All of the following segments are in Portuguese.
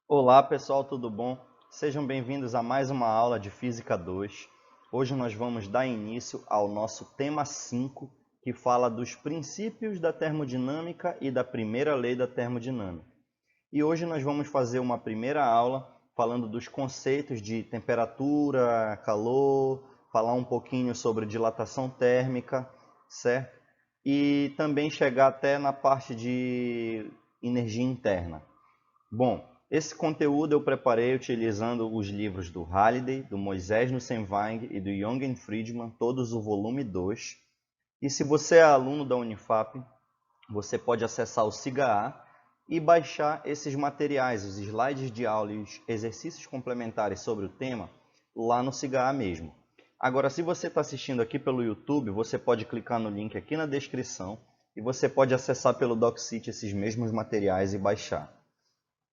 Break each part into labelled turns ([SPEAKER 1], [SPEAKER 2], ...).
[SPEAKER 1] Olá pessoal, tudo bom? Sejam bem-vindos a mais uma aula de Física 2. Hoje nós vamos dar início ao nosso tema 5, que fala dos princípios da termodinâmica e da primeira lei da termodinâmica. E hoje nós vamos fazer uma primeira aula falando dos conceitos de temperatura, calor, falar um pouquinho sobre dilatação térmica, certo? E também chegar até na parte de energia interna. Bom, esse conteúdo eu preparei utilizando os livros do Halliday, do Moisés Nussemwang e do Jürgen Friedman, todos o volume 2. E se você é aluno da Unifap, você pode acessar o SIGA e baixar esses materiais, os slides de aula e os exercícios complementares sobre o tema, lá no SIGA mesmo. Agora, se você está assistindo aqui pelo YouTube, você pode clicar no link aqui na descrição e você pode acessar pelo DocSite esses mesmos materiais e baixar.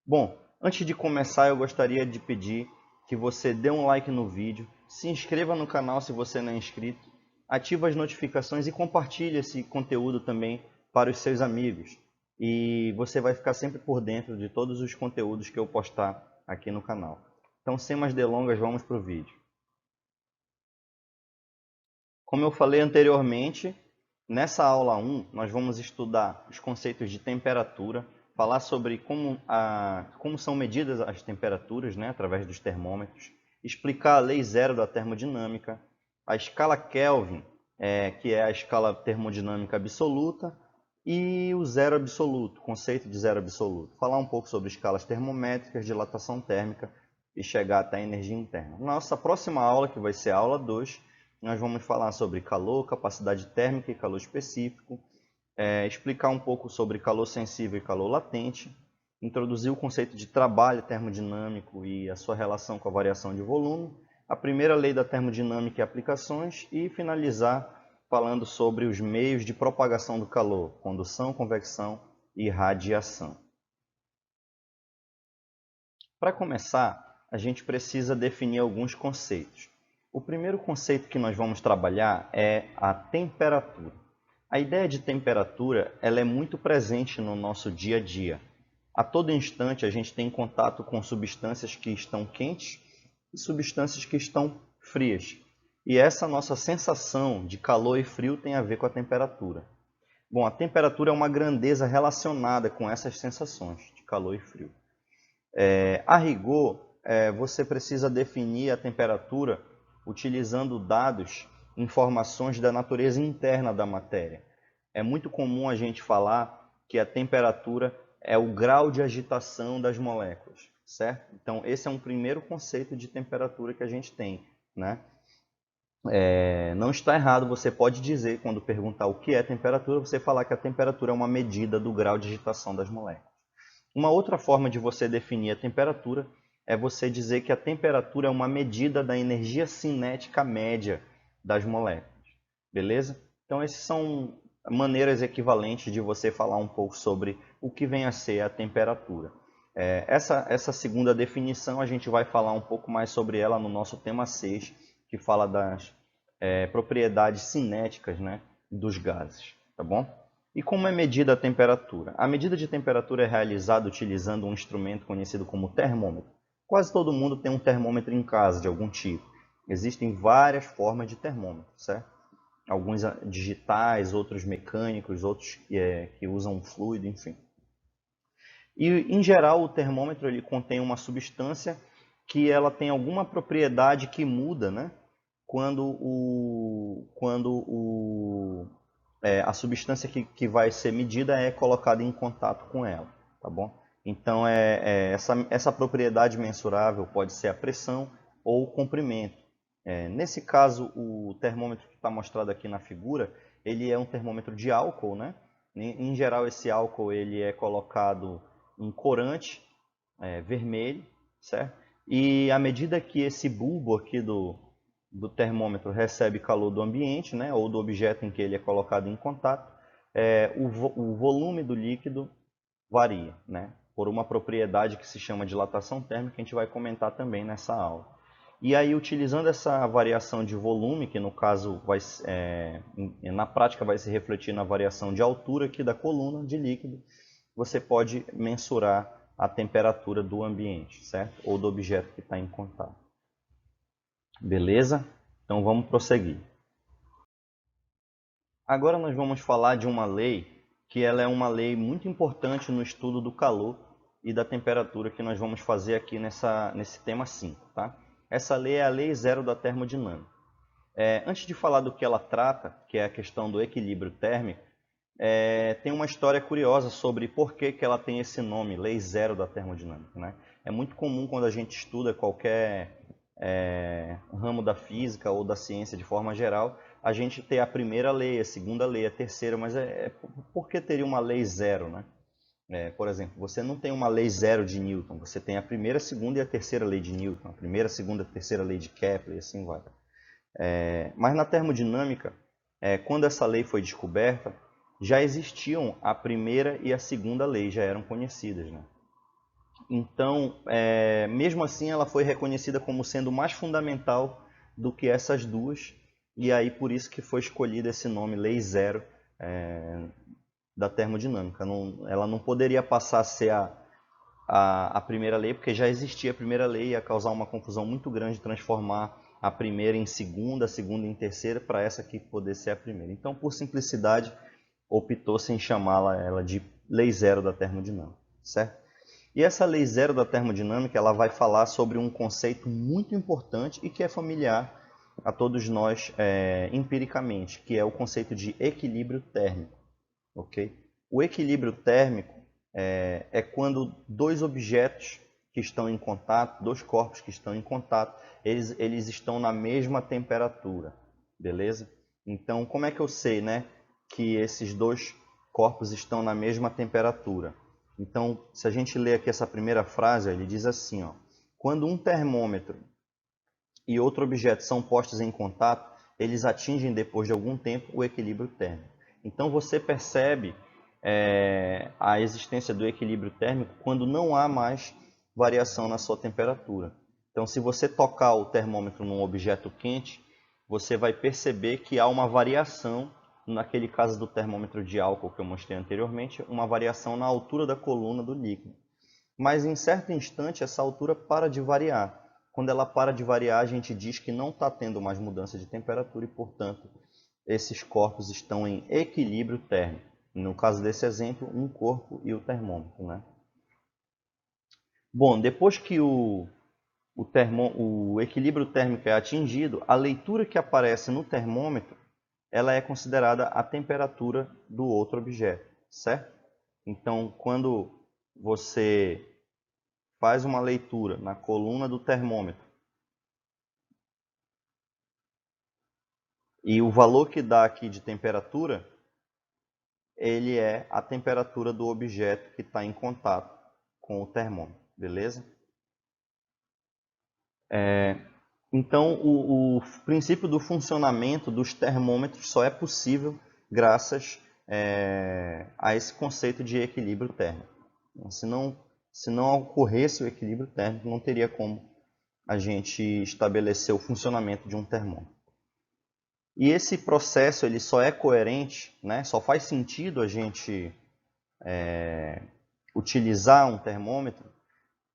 [SPEAKER 1] Bom, antes de começar eu gostaria de pedir que você dê um like no vídeo, se inscreva no canal se você não é inscrito, ative as notificações e compartilhe esse conteúdo também para os seus amigos. E você vai ficar sempre por dentro de todos os conteúdos que eu postar aqui no canal. Então, sem mais delongas, vamos para o vídeo. Como eu falei anteriormente, nessa aula 1 nós vamos estudar os conceitos de temperatura, falar sobre como são medidas as temperaturas, né, através dos termômetros, explicar a lei zero da termodinâmica, a escala Kelvin, que é a escala termodinâmica absoluta, e o zero absoluto, o conceito de zero absoluto. Falar um pouco sobre escalas termométricas, dilatação térmica e chegar até a energia interna. Nossa próxima aula, que vai ser a aula 2, nós vamos falar sobre calor, capacidade térmica e calor específico, explicar um pouco sobre calor sensível e calor latente, introduzir o conceito de trabalho termodinâmico e a sua relação com a variação de volume, a primeira lei da termodinâmica e aplicações e finalizar falando sobre os meios de propagação do calor, condução, convecção e radiação. Para começar, a gente precisa definir alguns conceitos. O primeiro conceito que nós vamos trabalhar é a temperatura. A ideia de temperatura ela é muito presente no nosso dia a dia. A todo instante a gente tem contato com substâncias que estão quentes e substâncias que estão frias. E essa nossa sensação de calor e frio tem a ver com a temperatura. Bom, a temperatura é uma grandeza relacionada com essas sensações de calor e frio. A rigor, você precisa definir a temperatura utilizando dados, informações da natureza interna da matéria. É muito comum a gente falar que a temperatura é o grau de agitação das moléculas, certo? Então, esse é um primeiro conceito de temperatura que a gente tem, né? Não está errado, você pode dizer, quando perguntar o que é temperatura, você falar que a temperatura é uma medida do grau de agitação das moléculas. Uma outra forma de você definir a temperatura é você dizer que a temperatura é uma medida da energia cinética média das moléculas, beleza? Então, essas são maneiras equivalentes de você falar um pouco sobre o que vem a ser a temperatura. Essa segunda definição a gente vai falar um pouco mais sobre ela no nosso tema 6, que fala das propriedades cinéticas, né, dos gases, tá bom? E como é medida a temperatura? A medida de temperatura é realizada utilizando um instrumento conhecido como termômetro. Quase todo mundo tem um termômetro em casa de algum tipo. Existem várias formas de termômetro, certo? Alguns digitais, outros mecânicos, outros que usam fluido, enfim. E, em geral, o termômetro ele contém uma substância que ela tem alguma propriedade que muda, né? A substância que vai ser medida é colocada em contato com ela, tá bom? Então, essa propriedade mensurável pode ser a pressão ou o comprimento. Nesse caso, o termômetro que está mostrado aqui na figura, ele é um termômetro de álcool, né? Em geral, esse álcool ele é colocado em corante vermelho, certo? E à medida que esse bulbo aqui do termômetro recebe calor do ambiente, né, ou do objeto em que ele é colocado em contato, o volume do líquido varia, né, por uma propriedade que se chama dilatação térmica, que a gente vai comentar também nessa aula. E aí, utilizando essa variação de volume, que no caso na prática vai se refletir na variação de altura aqui da coluna de líquido, você pode mensurar a temperatura do ambiente, certo? Ou do objeto que está em contato. Beleza? Então vamos prosseguir. Agora nós vamos falar de uma lei que ela é uma lei muito importante no estudo do calor e da temperatura que nós vamos fazer aqui nesse tema 5. Tá? Essa lei é a Lei Zero da Termodinâmica. Antes de falar do que ela trata, que é a questão do equilíbrio térmico, tem uma história curiosa sobre por que ela tem esse nome, Lei Zero da Termodinâmica. Né? É muito comum quando a gente estuda qualquer ramo da física ou da ciência de forma geral, a gente ter a primeira lei, a segunda lei, a terceira, mas por que teria uma lei zero, né? Por exemplo, você não tem uma lei zero de Newton, você tem a primeira, a segunda e a terceira lei de Newton, a primeira, a segunda e a terceira lei de Kepler, e assim vai. Mas na termodinâmica, quando essa lei foi descoberta, já existiam a primeira e a segunda lei, já eram conhecidas, né? Então, mesmo assim, ela foi reconhecida como sendo mais fundamental do que essas duas, e aí por isso que foi escolhido esse nome, Lei Zero, da termodinâmica. Ela não poderia passar a ser a primeira lei, porque já existia a primeira lei, ia causar uma confusão muito grande transformar a primeira em segunda, a segunda em terceira, para essa aqui poder ser a primeira. Então, por simplicidade, optou-se em chamá-la ela de Lei Zero da termodinâmica, certo? E essa Lei Zero da termodinâmica, ela vai falar sobre um conceito muito importante e que é familiar a todos nós empiricamente, que é o conceito de equilíbrio térmico. Okay? O equilíbrio térmico é quando dois objetos que estão em contato, dois corpos que estão em contato, eles estão na mesma temperatura, beleza? Então, como é que eu sei, né, que esses dois corpos estão na mesma temperatura? Então, se a gente ler aqui essa primeira frase, ele diz assim, ó, quando um termômetro e outro objeto são postos em contato, eles atingem depois de algum tempo o equilíbrio térmico. Então você percebe a existência do equilíbrio térmico quando não há mais variação na sua temperatura. Então se você tocar o termômetro num objeto quente, você vai perceber que há uma variação, naquele caso do termômetro de álcool que eu mostrei anteriormente, uma variação na altura da coluna do líquido. Mas em certo instante essa altura para de variar. Quando ela para de variar, a gente diz que não está tendo mais mudança de temperatura e, portanto, esses corpos estão em equilíbrio térmico. No caso desse exemplo, um corpo e o termômetro, né? Bom, depois que o equilíbrio térmico é atingido, a leitura que aparece no termômetro ela é considerada a temperatura do outro objeto, certo? Então, quando você faz uma leitura na coluna do termômetro e o valor que dá aqui de temperatura, ele é a temperatura do objeto que está em contato com o termômetro, beleza? Então, o princípio do funcionamento dos termômetros só é possível graças a esse conceito de equilíbrio térmico. Se não ocorresse o equilíbrio térmico, não teria como a gente estabelecer o funcionamento de um termômetro. E esse processo ele só é coerente, né? Só faz sentido a gente utilizar um termômetro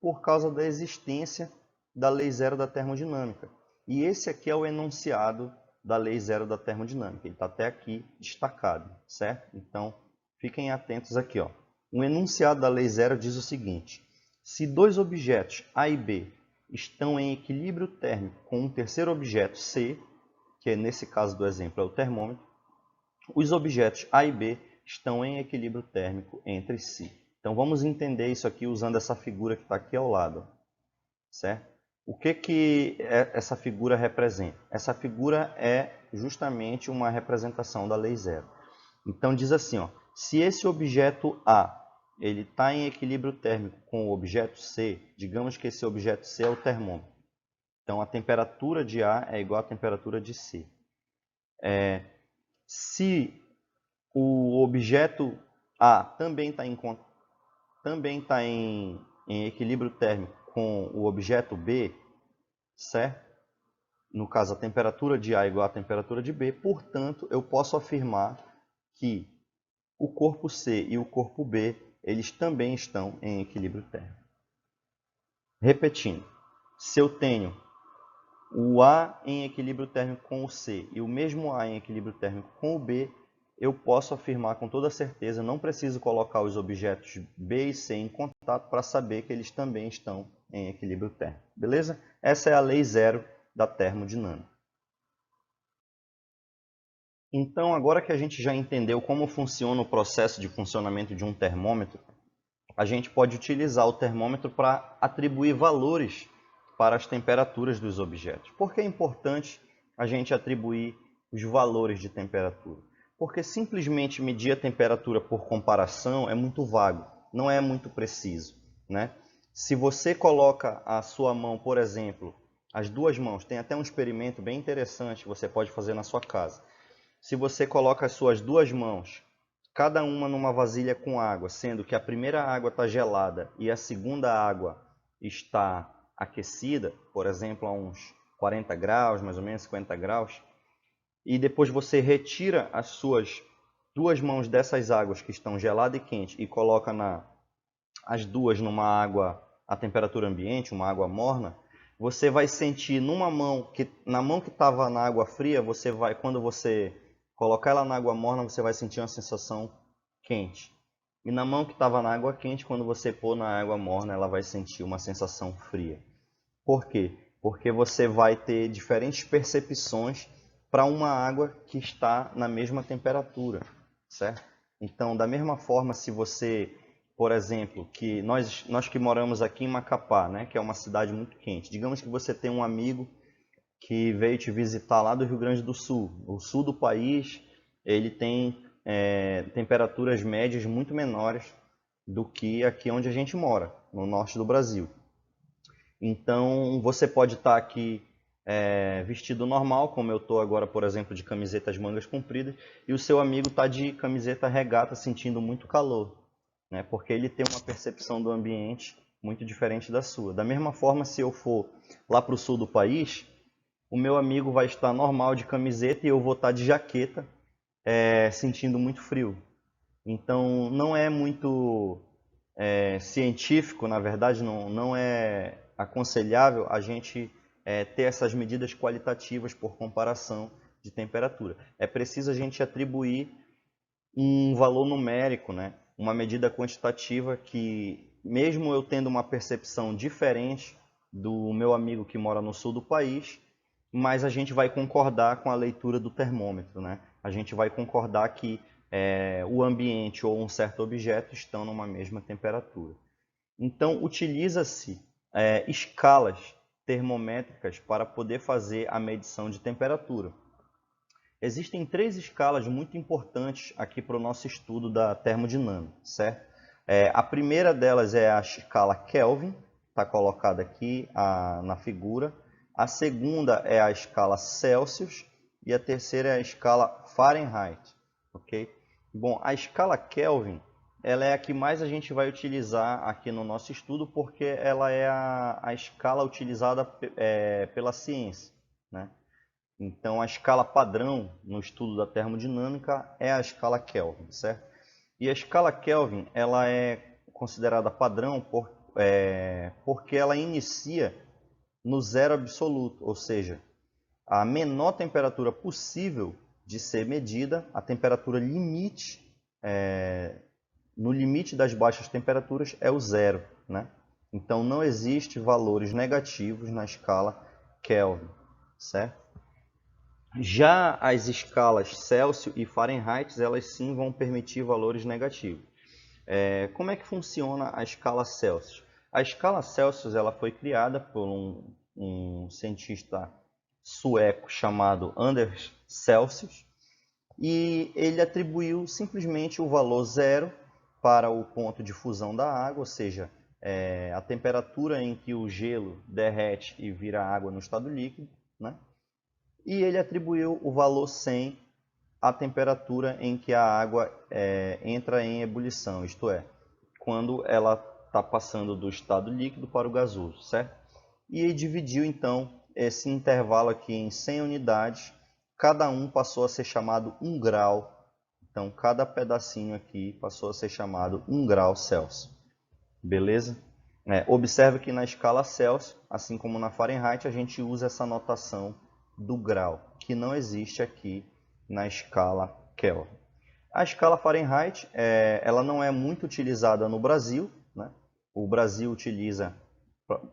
[SPEAKER 1] por causa da existência da Lei Zero da Termodinâmica. E esse aqui é o enunciado da Lei Zero da Termodinâmica. Ele está até aqui destacado, certo? Então, fiquem atentos aqui. Ó. O enunciado da Lei Zero diz o seguinte: se dois objetos A e B estão em equilíbrio térmico com um terceiro objeto C, que nesse caso do exemplo é o termômetro, os objetos A e B estão em equilíbrio térmico entre si. Então vamos entender isso aqui usando essa figura que está aqui ao lado, certo? O que essa figura representa? Essa figura é justamente uma representação da lei zero. Então diz assim, ó, se esse objeto A ele está em equilíbrio térmico com o objeto C, digamos que esse objeto C é o termômetro. Então a temperatura de A é igual à temperatura de C. Se o objeto A também está em equilíbrio térmico com o objeto B, certo? No caso, a temperatura de A é igual à temperatura de B, portanto, eu posso afirmar que o corpo C e o corpo B, eles também estão em equilíbrio térmico. Repetindo, se eu tenho o A em equilíbrio térmico com o C e o mesmo A em equilíbrio térmico com o B, eu posso afirmar com toda certeza, não preciso colocar os objetos B e C em contato para saber que eles também estão em equilíbrio térmico. Beleza? Essa é a lei zero da termodinâmica. Então, agora que a gente já entendeu como funciona o processo de funcionamento de um termômetro, a gente pode utilizar o termômetro para atribuir valores para as temperaturas dos objetos. Por que é importante a gente atribuir os valores de temperatura? Porque simplesmente medir a temperatura por comparação é muito vago, não é muito preciso, né? Se você coloca a sua mão, por exemplo, as duas mãos, tem até um experimento bem interessante que você pode fazer na sua casa. Se você coloca as suas duas mãos, cada uma numa vasilha com água, sendo que a primeira água está gelada e a segunda água está aquecida, por exemplo, a uns 40 graus, mais ou menos 50 graus, e depois você retira as suas duas mãos dessas águas que estão gelada e quente e coloca as duas numa água a temperatura ambiente, uma água morna, você vai sentir na mão que estava na água fria, quando você colocar ela na água morna, você vai sentir uma sensação quente. E na mão que estava na água quente, quando você pôr na água morna, ela vai sentir uma sensação fria. Por quê? Porque você vai ter diferentes percepções para uma água que está na mesma temperatura, certo? Então, da mesma forma, se você, por exemplo, que nós que moramos aqui em Macapá, né, que é uma cidade muito quente, digamos que você tem um amigo que veio te visitar lá do Rio Grande do Sul. O sul do país, ele tem temperaturas médias muito menores do que aqui onde a gente mora, no norte do Brasil. Então, você pode estar aqui vestido normal, como eu estou agora, por exemplo, de camisetas mangas compridas, e o seu amigo está de camiseta regata, sentindo muito calor, né? Porque ele tem uma percepção do ambiente muito diferente da sua. Da mesma forma, se eu for lá para o sul do país, o meu amigo vai estar normal de camiseta e eu vou estar de jaqueta, sentindo muito frio. Então, não é muito científico, na verdade, não é aconselhável a gente ter essas medidas qualitativas por comparação de temperatura. É preciso a gente atribuir um valor numérico, né? Uma medida quantitativa que, mesmo eu tendo uma percepção diferente do meu amigo que mora no sul do país, mas a gente vai concordar com a leitura do termômetro, né? A gente vai concordar que o ambiente ou um certo objeto estão numa mesma temperatura. Então, utiliza-se escalas termométricas para poder fazer a medição de temperatura. Existem três escalas muito importantes aqui para o nosso estudo da termodinâmica, certo? A primeira delas é a escala Kelvin, está colocada aqui na figura. A segunda é a escala Celsius e a terceira é a escala Fahrenheit, ok? Bom, a escala Kelvin, ela é a que mais a gente vai utilizar aqui no nosso estudo porque ela é a escala utilizada pela ciência, né? Então, a escala padrão no estudo da termodinâmica é a escala Kelvin, certo? E a escala Kelvin ela é considerada padrão porque ela inicia no zero absoluto, ou seja, a menor temperatura possível de ser medida, a temperatura limite, no limite das baixas temperaturas é o zero, né? Então, não existe valores negativos na escala Kelvin, certo? Já as escalas Celsius e Fahrenheit, elas sim vão permitir valores negativos. Como é que funciona a escala Celsius? A escala Celsius ela foi criada por um cientista sueco chamado Anders Celsius e ele atribuiu simplesmente o valor zero para o ponto de fusão da água, ou seja, a temperatura em que o gelo derrete e vira água no estado líquido, né? E ele atribuiu o valor 100 à temperatura em que a água entra em ebulição, isto é, quando ela está passando do estado líquido para o gasoso, certo? E ele dividiu então esse intervalo aqui em 100 unidades, cada um passou a ser chamado 1 grau, então cada pedacinho aqui passou a ser chamado 1 grau Celsius, beleza? Observe que na escala Celsius, assim como na Fahrenheit, a gente usa essa notação do grau, que não existe aqui na escala Kelvin. A escala Fahrenheit ela não é muito utilizada no Brasil, né? O Brasil utiliza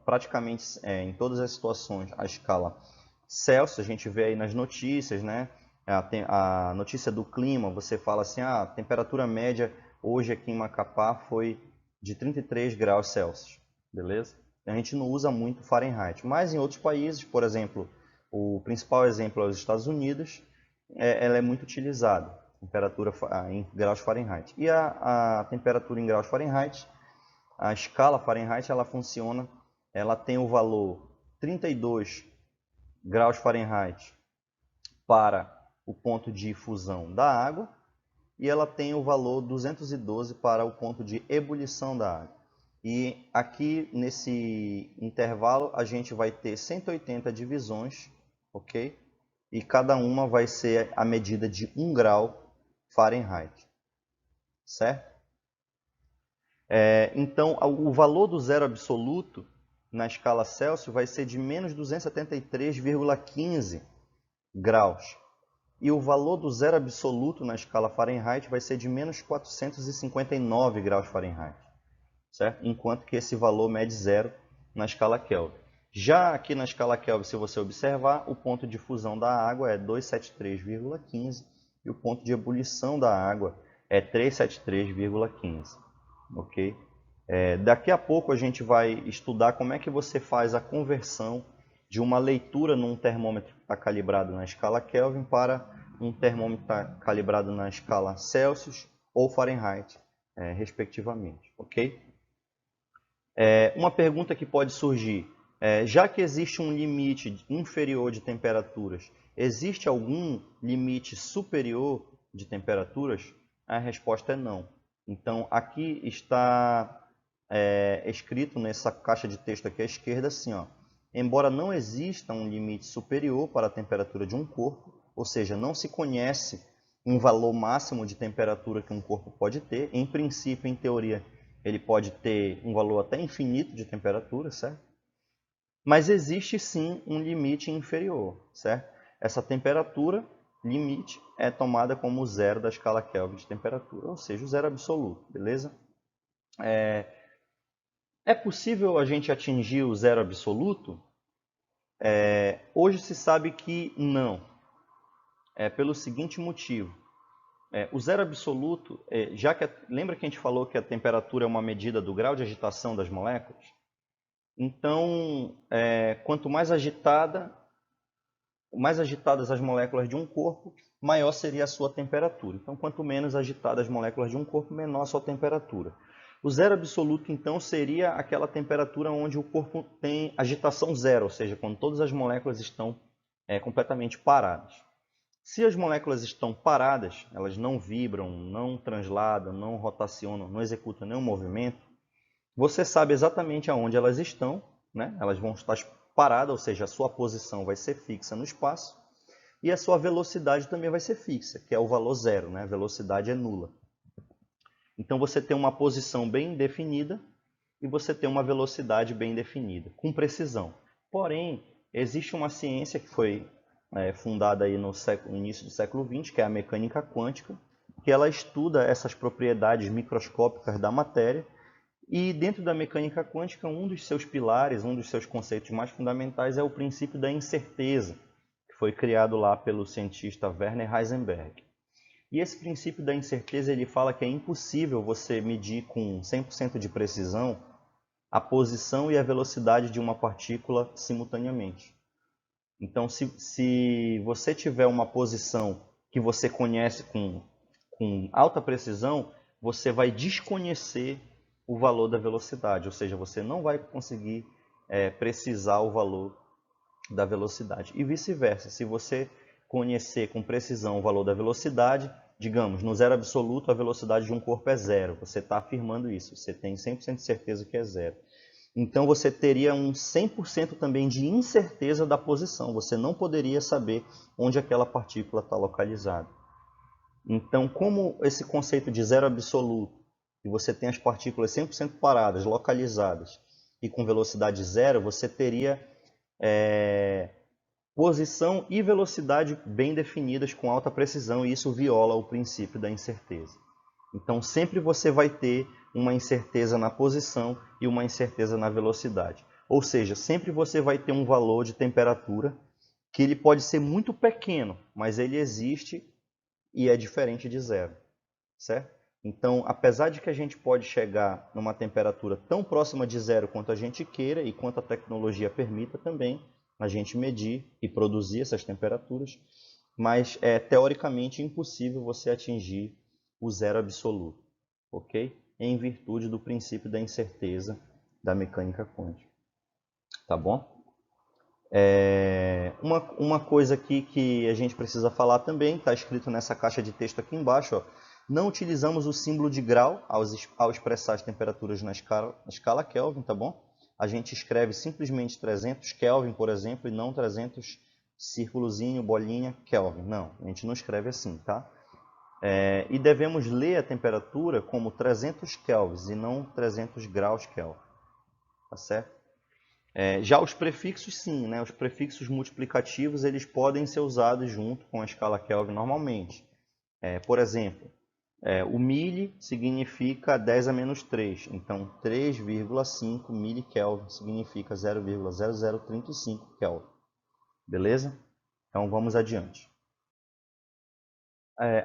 [SPEAKER 1] praticamente em todas as situações a escala Celsius. A gente vê aí nas notícias, né? A notícia do clima, você fala assim, a temperatura média hoje aqui em Macapá foi de 33 graus Celsius, beleza? A gente não usa muito Fahrenheit, mas em outros países, por exemplo, o principal exemplo é os Estados Unidos, ela é muito utilizada, temperatura em graus Fahrenheit. E a temperatura em graus Fahrenheit, a escala Fahrenheit, ela funciona, ela tem o valor 32 graus Fahrenheit para o ponto de fusão da água, e ela tem o valor 212 para o ponto de ebulição da água. E aqui nesse intervalo a gente vai ter 180 divisões, ok? E cada uma vai ser a medida de 1 grau Fahrenheit, certo? Então o valor do zero absoluto na escala Celsius vai ser de menos 273,15 graus. E o valor do zero absoluto na escala Fahrenheit vai ser de menos 459 graus Fahrenheit, certo? Enquanto que esse valor mede zero na escala Kelvin. Já aqui na escala Kelvin, se você observar, o ponto de fusão da água é 273,15 e o ponto de ebulição da água é 373,15, ok? Daqui a pouco a gente vai estudar como é que você faz a conversão de uma leitura num termômetro que está calibrado na escala Kelvin para um termômetro que está calibrado na escala Celsius ou Fahrenheit, respectivamente, ok? Uma pergunta que pode surgir, já que existe um limite inferior de temperaturas, existe algum limite superior de temperaturas? A resposta é não. Então, aqui está escrito nessa caixa de texto aqui à esquerda assim, ó, embora não exista um limite superior para a temperatura de um corpo, ou seja, não se conhece um valor máximo de temperatura que um corpo pode ter, em princípio, em teoria, ele pode ter um valor até infinito de temperatura, certo? Mas existe sim um limite inferior, certo? Essa temperatura limite é tomada como zero da escala Kelvin de temperatura, ou seja, o zero absoluto, beleza? É possível a gente atingir o zero absoluto? Hoje se sabe que não, pelo seguinte motivo. O zero absoluto, lembra que a gente falou que a temperatura é uma medida do grau de agitação das moléculas? Então, quanto mais agitadas as moléculas de um corpo, maior seria a sua temperatura. Então, quanto menos agitadas as moléculas de um corpo, menor a sua temperatura. O zero absoluto, então, seria aquela temperatura onde o corpo tem agitação zero, ou seja, quando todas as moléculas estão completamente paradas. Se as moléculas estão paradas, elas não vibram, não transladam, não rotacionam, não executam nenhum movimento, você sabe exatamente aonde elas estão, né? Elas vão estar paradas, ou seja, a sua posição vai ser fixa no espaço, e a sua velocidade também vai ser fixa, que é o valor zero, né? A velocidade é nula. Então você tem uma posição bem definida e você tem uma velocidade bem definida, com precisão. Porém, existe uma ciência que foi fundada aí no início do século XX, que é a mecânica quântica, que ela estuda essas propriedades microscópicas da matéria, e dentro da mecânica quântica, um dos seus pilares, um dos seus conceitos mais fundamentais é o princípio da incerteza, que foi criado lá pelo cientista Werner Heisenberg. E esse princípio da incerteza, ele fala que é impossível você medir com 100% de precisão a posição e a velocidade de uma partícula simultaneamente. Então, se você tiver uma posição que você conhece com alta precisão, você vai desconhecer o valor da velocidade, ou seja, você não vai conseguir precisar o valor da velocidade. E vice-versa, se você conhecer com precisão o valor da velocidade, digamos, no zero absoluto a velocidade de um corpo é zero, você está afirmando isso, você tem 100% de certeza que é zero. Então você teria um 100% também de incerteza da posição, você não poderia saber onde aquela partícula está localizada. Então, como esse conceito de zero absoluto, que você tem as partículas 100% paradas, localizadas, e com velocidade zero, você teria posição e velocidade bem definidas com alta precisão, e isso viola o princípio da incerteza. Então, sempre você vai ter uma incerteza na posição e uma incerteza na velocidade. Ou seja, sempre você vai ter um valor de temperatura que ele pode ser muito pequeno, mas ele existe e é diferente de zero, certo? Então, apesar de que a gente pode chegar numa temperatura tão próxima de zero quanto a gente queira e quanto a tecnologia permita também, a gente medir e produzir essas temperaturas, mas é teoricamente impossível você atingir o zero absoluto, ok? Em virtude do princípio da incerteza da mecânica quântica, tá bom? Uma coisa aqui que a gente precisa falar também, está escrito nessa caixa de texto aqui embaixo, ó, não utilizamos o símbolo de grau ao expressar as temperaturas na escala Kelvin, tá bom? A gente escreve simplesmente 300 Kelvin, por exemplo, e não 300 círculozinho, bolinha, Kelvin. Não, a gente não escreve assim, tá? E devemos ler a temperatura como 300 kelvins e não 300 graus Kelvin, tá certo? Já os prefixos, sim, né? Os prefixos multiplicativos eles podem ser usados junto com a escala Kelvin normalmente. Por exemplo, o milli significa 10 a menos 3, então 3,5 milikelvin significa 0,0035 Kelvin. Beleza? Então vamos adiante.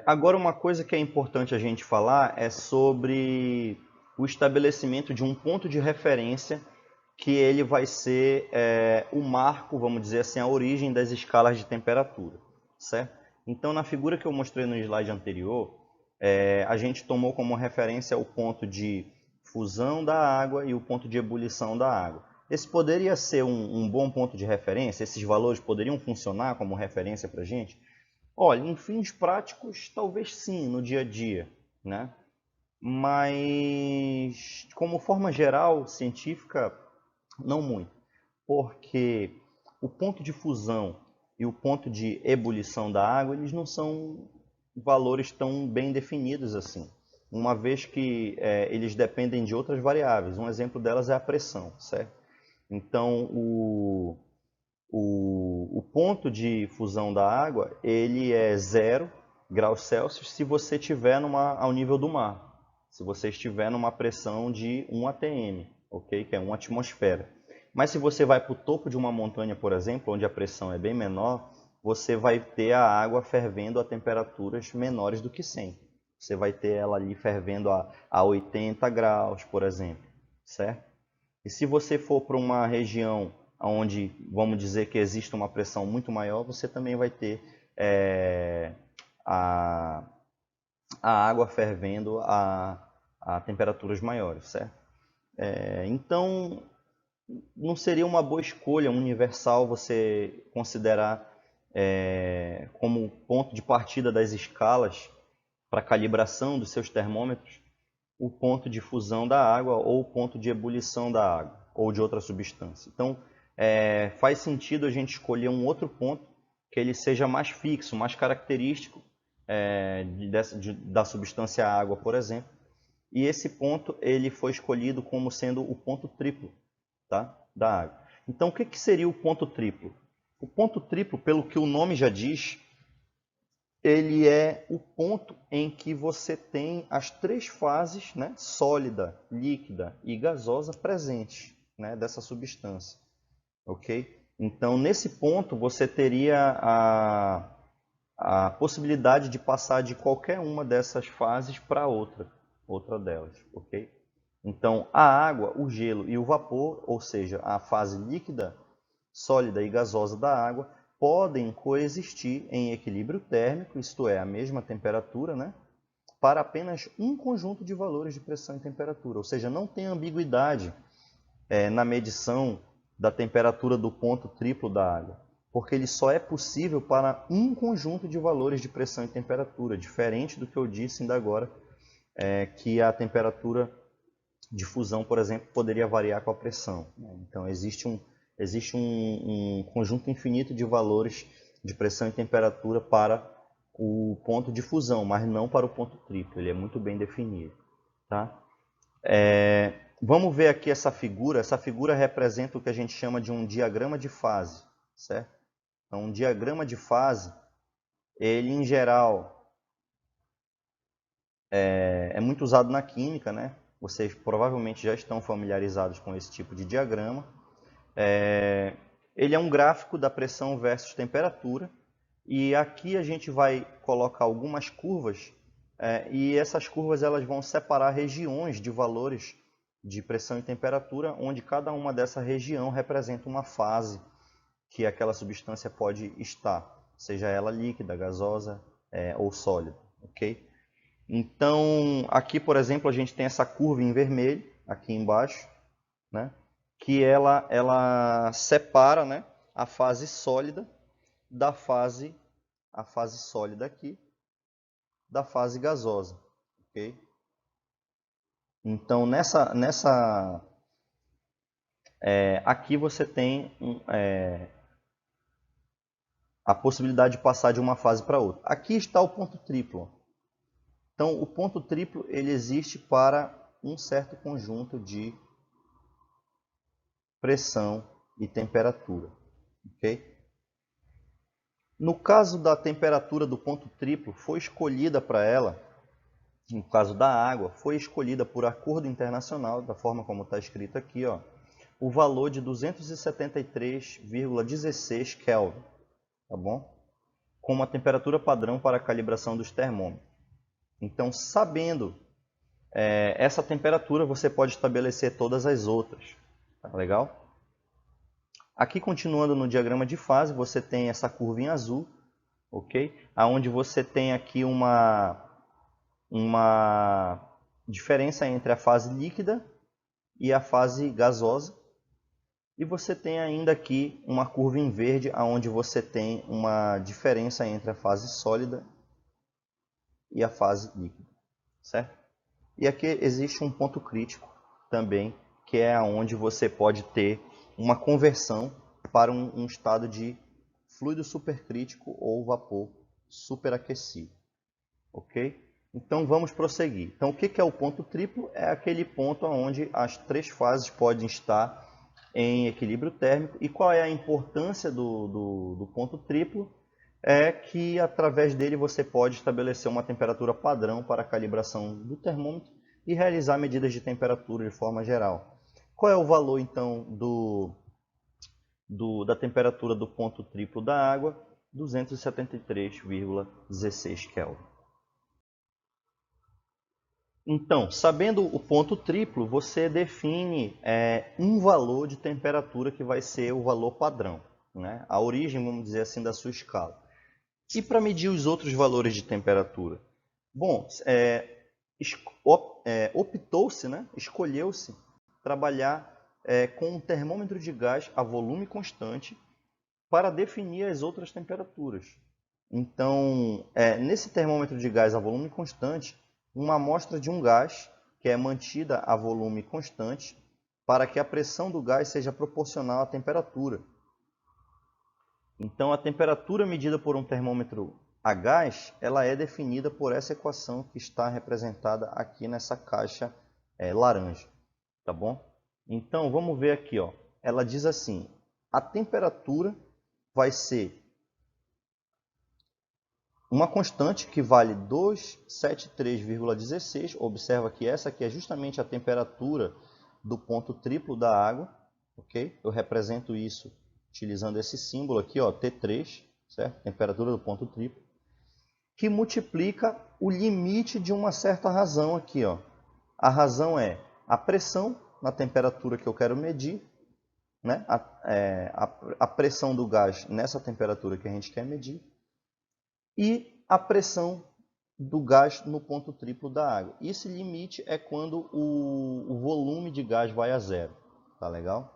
[SPEAKER 1] Agora uma coisa que é importante a gente falar é sobre o estabelecimento de um ponto de referência que ele vai ser o marco, vamos dizer assim, a origem das escalas de temperatura, certo? Então, na figura que eu mostrei no slide anterior, a gente tomou como referência o ponto de fusão da água e o ponto de ebulição da água. Esse poderia ser um bom ponto de referência? Esses valores poderiam funcionar como referência para a gente? Olha, em fins práticos, talvez sim, no dia a dia, né? Mas, como forma geral, científica, não muito, porque o ponto de fusão e o ponto de ebulição da água, eles não são valores tão bem definidos assim, uma vez que eles dependem de outras variáveis. Um exemplo delas é a pressão, certo? Então, o ponto de fusão da água, ele é 0 graus Celsius se você estiver ao nível do mar, se você estiver numa pressão de 1 atm, ok? Que é 1 atmosfera. Mas se você vai para o topo de uma montanha, por exemplo, onde a pressão é bem menor, você vai ter a água fervendo a temperaturas menores do que 100. Você vai ter ela ali fervendo a 80 graus, por exemplo, certo? E se você for para uma região onde, vamos dizer que existe uma pressão muito maior, você também vai ter a água fervendo a temperaturas maiores, certo? Então, não seria uma boa escolha universal você considerar como ponto de partida das escalas para calibração dos seus termômetros o ponto de fusão da água ou o ponto de ebulição da água ou de outra substância. Então, faz sentido a gente escolher um outro ponto que ele seja mais fixo, mais característico da substância água, por exemplo. E esse ponto ele foi escolhido como sendo o ponto triplo, tá? Da água. Então, o que seria o ponto triplo? O ponto triplo, pelo que o nome já diz, ele é o ponto em que você tem as três fases, né, sólida, líquida e gasosa, presentes, né, dessa substância. Ok? Então, nesse ponto, você teria a possibilidade de passar de qualquer uma dessas fases para outra delas. Ok? Então, a água, o gelo e o vapor, ou seja, a fase líquida, sólida e gasosa da água, podem coexistir em equilíbrio térmico, isto é, a mesma temperatura, né, para apenas um conjunto de valores de pressão e temperatura. Ou seja, não tem ambiguidade na medição da temperatura do ponto triplo da água, porque ele só é possível para um conjunto de valores de pressão e temperatura, diferente do que eu disse ainda agora, que a temperatura de fusão, por exemplo, poderia variar com a pressão. Então, existe um conjunto infinito de valores de pressão e temperatura para o ponto de fusão, mas não para o ponto triplo. Ele é muito bem definido. Tá? Vamos ver aqui essa figura. Essa figura representa o que a gente chama de um diagrama de fase, certo? Então, um diagrama de fase, ele em geral é muito usado na química, né? Vocês provavelmente já estão familiarizados com esse tipo de diagrama. Ele é um gráfico da pressão versus temperatura. E aqui a gente vai colocar algumas curvas e essas curvas elas vão separar regiões de valores de pressão e temperatura, onde cada uma dessa região representa uma fase que aquela substância pode estar, seja ela líquida, gasosa ou sólida, ok? Então, aqui, por exemplo, a gente tem essa curva em vermelho, aqui embaixo, né? Que ela separa, né, a fase sólida da a fase sólida aqui, da fase gasosa, ok? Então, aqui você tem a possibilidade de passar de uma fase para outra. Aqui está o ponto triplo. Então, o ponto triplo ele existe para um certo conjunto de pressão e temperatura, ok? No caso da temperatura do ponto triplo, foi escolhida para ela, no caso da água, foi escolhida por acordo internacional, da forma como está escrito aqui, ó, o valor de 273,16 Kelvin, tá bom? Como a temperatura padrão para a calibração dos termômetros. Então, sabendo essa temperatura, você pode estabelecer todas as outras, tá legal? Aqui, continuando no diagrama de fase, você tem essa curva em azul, ok? Onde você tem aqui uma diferença entre a fase líquida e a fase gasosa. E você tem ainda aqui uma curva em verde, onde você tem uma diferença entre a fase sólida e a fase líquida, certo? E aqui existe um ponto crítico também, que é onde você pode ter uma conversão para um estado de fluido supercrítico ou vapor superaquecido, ok? Então vamos prosseguir. Então o que é o ponto triplo? É aquele ponto onde as três fases podem estar em equilíbrio térmico. E qual é a importância do ponto triplo? É que através dele você pode estabelecer uma temperatura padrão para a calibração do termômetro e realizar medidas de temperatura de forma geral. Qual é o valor então da temperatura do ponto triplo da água? 273,16 Kelvin. Então, sabendo o ponto triplo, você define um valor de temperatura que vai ser o valor padrão, né? A origem, vamos dizer assim, da sua escala. E para medir os outros valores de temperatura? Bom, optou-se, né? Escolheu-se trabalhar com um termômetro de gás a volume constante para definir as outras temperaturas. Então, nesse termômetro de gás a volume constante, uma amostra de um gás que é mantida a volume constante para que a pressão do gás seja proporcional à temperatura. Então, a temperatura medida por um termômetro a gás, ela é definida por essa equação que está representada aqui nessa caixa laranja, tá bom? Então, vamos ver aqui, ó. Ela diz assim: a temperatura vai ser uma constante que vale 273,16. Observa que essa aqui é justamente a temperatura do ponto triplo da água, ok? Eu represento isso utilizando esse símbolo aqui, ó, T3, certo? Temperatura do ponto triplo, que multiplica o limite de uma certa razão aqui, ó. A razão é a pressão na temperatura que eu quero medir, né? A pressão do gás nessa temperatura que a gente quer medir, e a pressão do gás no ponto triplo da água. Esse limite é quando o volume de gás vai a zero. Tá legal?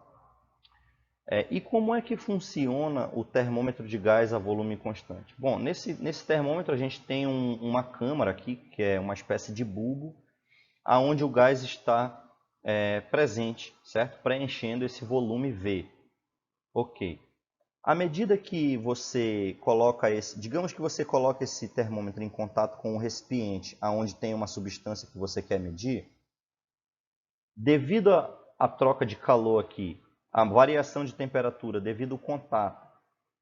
[SPEAKER 1] E como é que funciona o termômetro de gás a volume constante? Bom, nesse termômetro a gente tem uma câmara aqui, que é uma espécie de bulbo, aonde o gás está presente, certo? Preenchendo esse volume V. Ok. À medida que você coloca digamos que você coloca esse termômetro em contato com um recipiente onde tem uma substância que você quer medir, Devido à troca de calor aqui, a variação de temperatura devido ao contato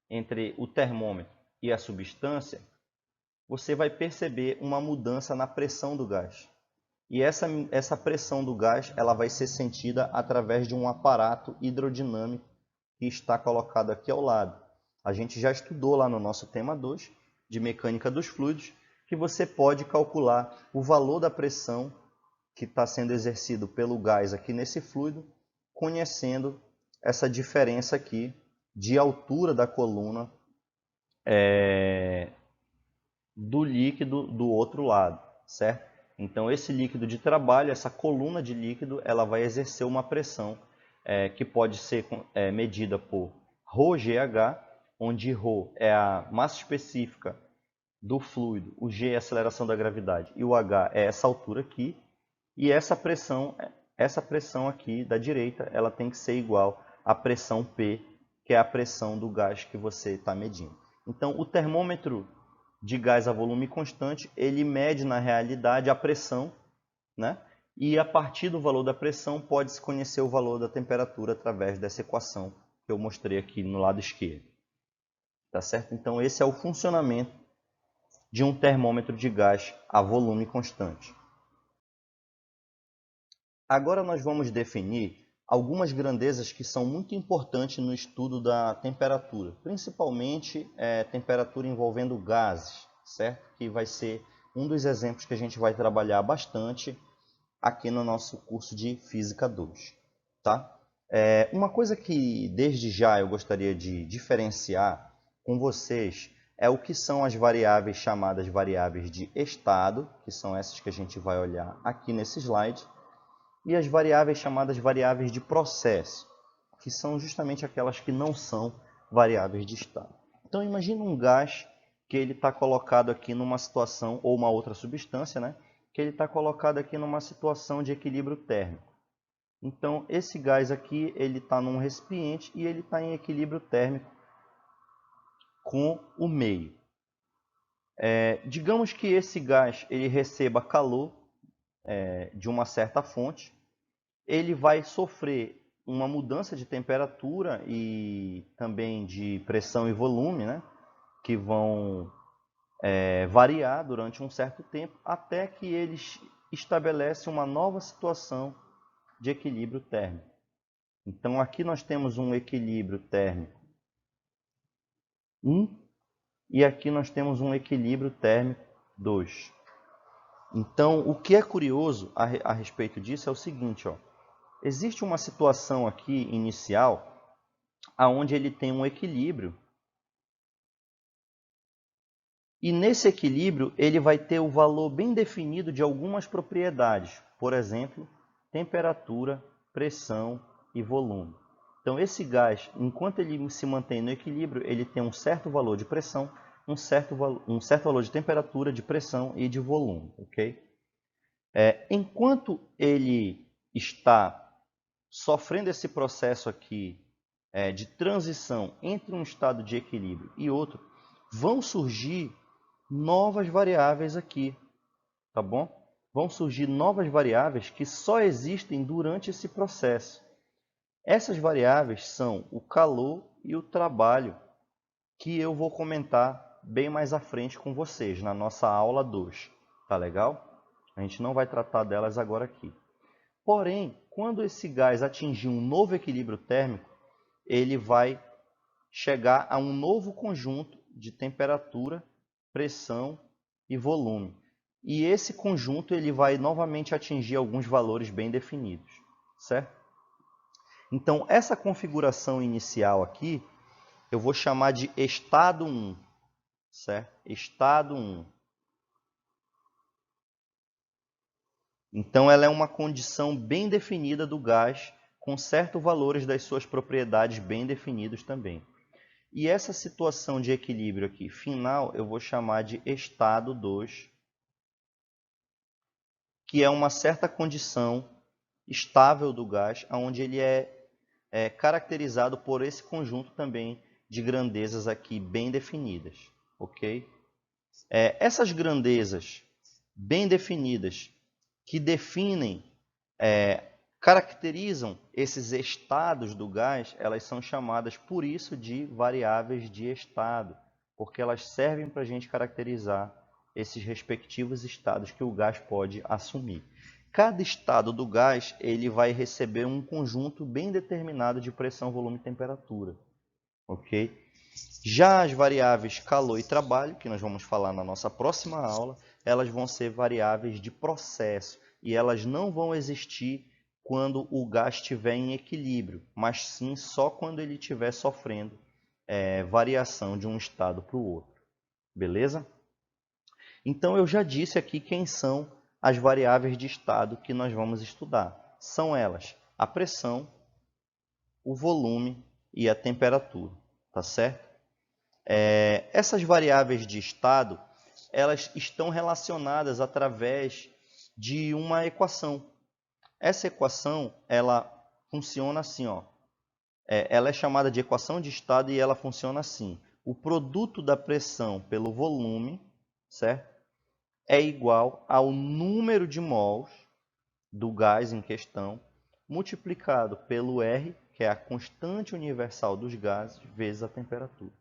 [SPEAKER 1] entre o termômetro e a substância, você vai perceber uma mudança na pressão do gás. E essa pressão do gás ela vai ser sentida através de um aparato hidrodinâmico que está colocado aqui ao lado. A gente já estudou lá no nosso tema 2 de mecânica dos fluidos, que você pode calcular o valor da pressão que está sendo exercido pelo gás aqui nesse fluido, conhecendo essa diferença aqui de altura da coluna do líquido do outro lado, certo? Então esse líquido de trabalho, essa coluna de líquido, ela vai exercer uma pressão que pode ser medida por ρGH, onde ρ é a massa específica do fluido, o G é a aceleração da gravidade e o H é essa altura aqui. E essa pressão aqui da direita, ela tem que ser igual à pressão P, que é a pressão do gás que você está medindo. Então, o termômetro de gás a volume constante, ele mede na realidade a pressão, né? E a partir do valor da pressão, pode-se conhecer o valor da temperatura através dessa equação que eu mostrei aqui no lado esquerdo. Tá certo? Então, esse é o funcionamento de um termômetro de gás a volume constante. Agora nós vamos definir algumas grandezas que são muito importantes no estudo da temperatura, principalmente temperatura envolvendo gases, certo? Que vai ser um dos exemplos que a gente vai trabalhar bastante aqui no nosso curso de Física 2. Tá? Uma coisa que desde já eu gostaria de diferenciar com vocês é o que são as variáveis chamadas variáveis de estado, que são essas que a gente vai olhar aqui nesse slide, e as variáveis chamadas variáveis de processo, que são justamente aquelas que não são variáveis de estado. Então imagine um gás que ele está colocado aqui numa situação, ou uma outra substância, né? Que ele está colocado aqui numa situação de equilíbrio térmico. Então esse gás aqui ele está num recipiente e ele está em equilíbrio térmico com o meio. Digamos que esse gás ele receba calor de uma certa fonte, ele vai sofrer uma mudança de temperatura e também de pressão e volume, né, que vão variar durante um certo tempo, até que ele estabelece uma nova situação de equilíbrio térmico. Então aqui nós temos um equilíbrio térmico 1 e aqui nós temos um equilíbrio térmico 2. Então o que é curioso a respeito disso é o seguinte, ó. Existe uma situação aqui inicial onde ele tem um equilíbrio. E nesse equilíbrio ele vai ter o valor bem definido de algumas propriedades. Por exemplo, temperatura, pressão e volume. Então esse gás, enquanto ele se mantém no equilíbrio, ele tem um certo valor de pressão, um certo valor de temperatura, de pressão e de volume. Okay? Enquanto ele está sofrendo esse processo aqui de transição entre um estado de equilíbrio e outro, vão surgir novas variáveis aqui, tá bom? Vão surgir novas variáveis que só existem durante esse processo. Essas variáveis são o calor e o trabalho, que eu vou comentar bem mais à frente com vocês, na nossa aula 2. Tá legal? A gente não vai tratar delas agora aqui. Porém, quando esse gás atingir um novo equilíbrio térmico, ele vai chegar a um novo conjunto de temperatura, pressão e volume. E esse conjunto ele vai novamente atingir alguns valores bem definidos, certo? Então, essa configuração inicial aqui, eu vou chamar de estado 1, certo? Estado 1. Então, ela é uma condição bem definida do gás, com certos valores das suas propriedades bem definidos também. E essa situação de equilíbrio aqui, final, eu vou chamar de estado 2, que é uma certa condição estável do gás, onde ele é caracterizado por esse conjunto também de grandezas aqui bem definidas. Ok? Essas grandezas bem definidas, que definem caracterizam esses estados do gás, elas são chamadas por isso de variáveis de estado, porque elas servem para a gente caracterizar esses respectivos estados que o gás pode assumir. Cada estado do gás ele vai receber um conjunto bem determinado de pressão, volume e temperatura. Ok? Já as variáveis calor e trabalho, que nós vamos falar na nossa próxima aula, elas vão ser variáveis de processo e elas não vão existir quando o gás estiver em equilíbrio, mas sim só quando ele estiver sofrendo variação de um estado para o outro. Beleza? Então eu já disse aqui quem são as variáveis de estado que nós vamos estudar. São elas a pressão, o volume e a temperatura. Tá certo? Essas variáveis de estado, elas estão relacionadas através de uma equação. Essa equação, ela funciona assim, ó. Ela é chamada de equação de estado e ela funciona assim. O produto da pressão pelo volume, certo? É igual ao número de mols do gás em questão, multiplicado pelo R, que é a constante universal dos gases, vezes a temperatura.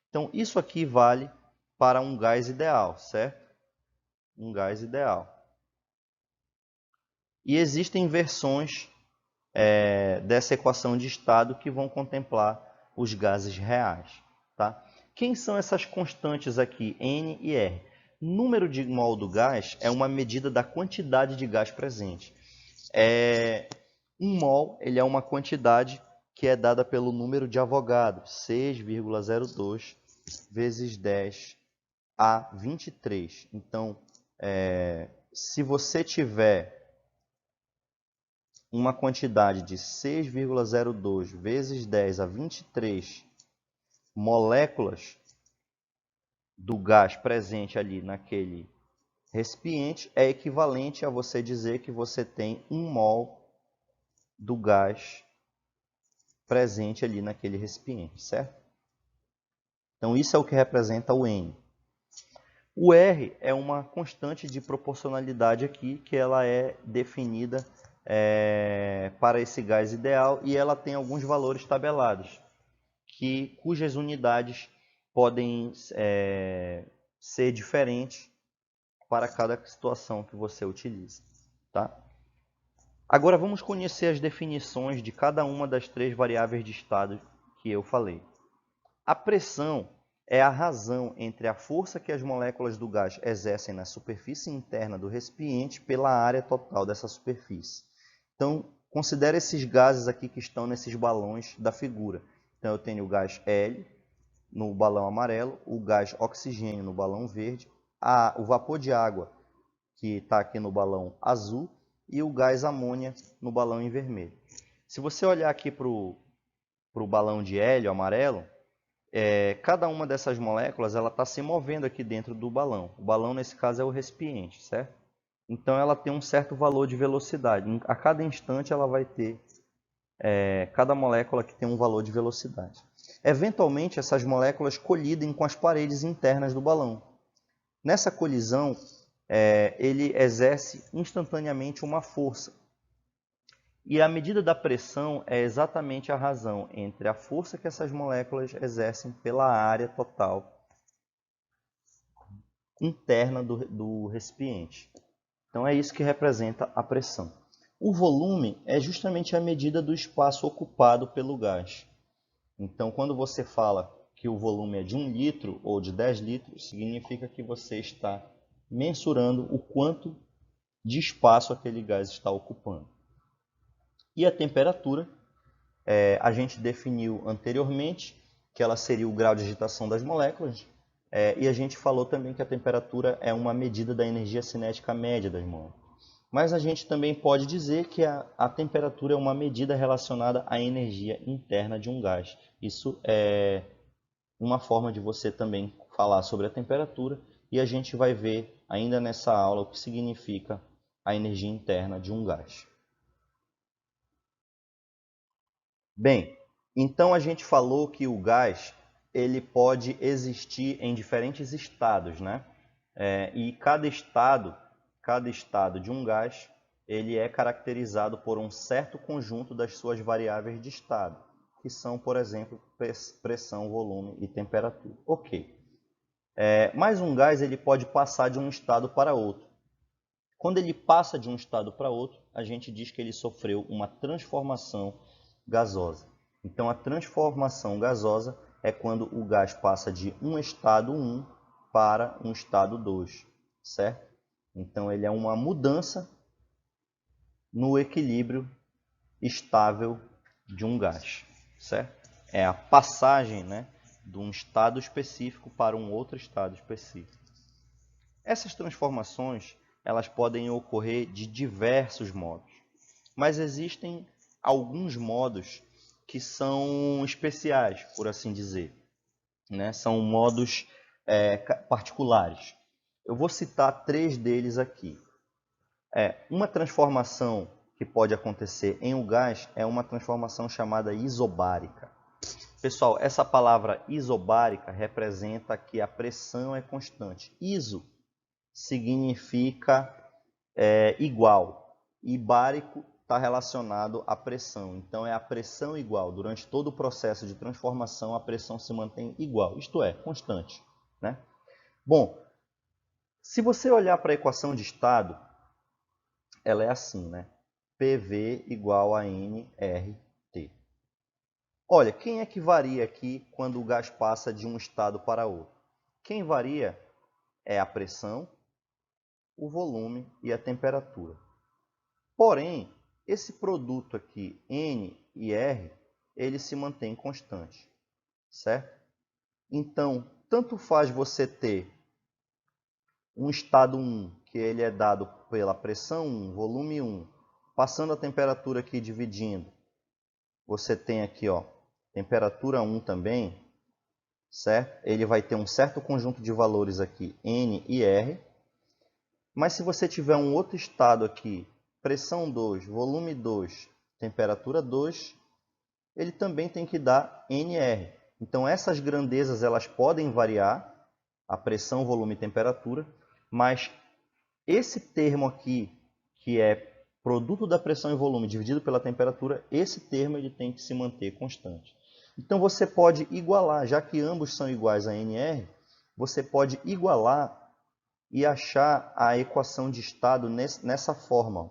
[SPEAKER 1] Então, isso aqui vale para um gás ideal, certo? Um gás ideal. E existem versões dessa equação de estado que vão contemplar os gases reais. Tá? Quem são essas constantes aqui, N e R? Número de mol do gás é uma medida da quantidade de gás presente. Um mol ele é uma quantidade que é dada pelo número de Avogadro, 6,02 vezes 10 a 23. Então, se você tiver uma quantidade de 6,02 vezes 10 a 23 moléculas do gás presente ali naquele recipiente, é equivalente a você dizer que você tem 1 mol do gás presente ali naquele recipiente, certo? Então, isso é o que representa o N. O R é uma constante de proporcionalidade aqui, que ela é definida para esse gás ideal e ela tem alguns valores tabelados, cujas unidades podem ser diferentes para cada situação que você utiliza. Tá? Agora vamos conhecer as definições de cada uma das 3 variáveis de estado que eu falei. A pressão é a razão entre a força que as moléculas do gás exercem na superfície interna do recipiente pela área total dessa superfície. Então, considere esses gases aqui que estão nesses balões da figura. Então, eu tenho o gás L no balão amarelo, o gás oxigênio no balão verde, o vapor de água que está aqui no balão azul e o gás amônia no balão em vermelho. Se você olhar aqui para o balão de hélio amarelo, cada uma dessas moléculas ela está se movendo aqui dentro do balão. O balão, nesse caso, é o recipiente, certo? Então, ela tem um certo valor de velocidade. A cada instante, ela vai ter cada molécula que tem um valor de velocidade. Eventualmente, essas moléculas colidem com as paredes internas do balão. Nessa colisão, ele exerce instantaneamente uma força. E a medida da pressão é exatamente a razão entre a força que essas moléculas exercem pela área total interna do recipiente. Então é isso que representa a pressão. O volume é justamente a medida do espaço ocupado pelo gás. Então, quando você fala que o volume é de 1 litro ou de 10 litros, significa que você está mensurando o quanto de espaço aquele gás está ocupando. E a temperatura, a gente definiu anteriormente que ela seria o grau de agitação das moléculas, e a gente falou também que a temperatura é uma medida da energia cinética média das moléculas. Mas a gente também pode dizer que a temperatura é uma medida relacionada à energia interna de um gás. Isso é uma forma de você também falar sobre a temperatura, e a gente vai ver ainda nessa aula o que significa a energia interna de um gás. Bem, então a gente falou que o gás ele pode existir em diferentes estados, né? E cada estado de um gás ele é caracterizado por um certo conjunto das suas variáveis de estado, que são, por exemplo, pressão, volume e temperatura. Ok. Mas um gás ele pode passar de um estado para outro. Quando ele passa de um estado para outro, a gente diz que ele sofreu uma transformação gasosa. Então, a transformação gasosa é quando o gás passa de um estado 1 para um estado 2, certo? Então, ele é uma mudança no equilíbrio estável de um gás, certo? É a passagem, né, de um estado específico para um outro estado específico. Essas transformações elas podem ocorrer de diversos modos, mas existem alguns modos que são especiais, por assim dizer, né? São modos particulares. Eu vou citar 3 deles aqui. Uma transformação que pode acontecer em um gás é uma transformação chamada isobárica. Pessoal, essa palavra isobárica representa que a pressão é constante. Iso significa igual e bárico está relacionado à pressão. Então é a pressão igual. Durante todo o processo de transformação, a pressão se mantém igual, isto é, constante, né? Bom, se você olhar para a equação de estado, ela é assim, né? PV igual a nRT. Olha, quem é que varia aqui quando o gás passa de um estado para outro? Quem varia é a pressão, o volume e a temperatura. Porém, esse produto aqui, N e R, ele se mantém constante, certo? Então, tanto faz você ter um estado 1, que ele é dado pela pressão 1, volume 1, passando a temperatura aqui dividindo, você tem aqui, ó, temperatura 1 também, certo? Ele vai ter um certo conjunto de valores aqui, N e R. Mas se você tiver um outro estado aqui, pressão 2, volume 2, temperatura 2, ele também tem que dar NR. Então essas grandezas elas podem variar, a pressão, volume e temperatura, mas esse termo aqui, que é produto da pressão e volume dividido pela temperatura, esse termo ele tem que se manter constante. Então você pode igualar, já que ambos são iguais a NR, você pode igualar e achar a equação de estado nessa forma,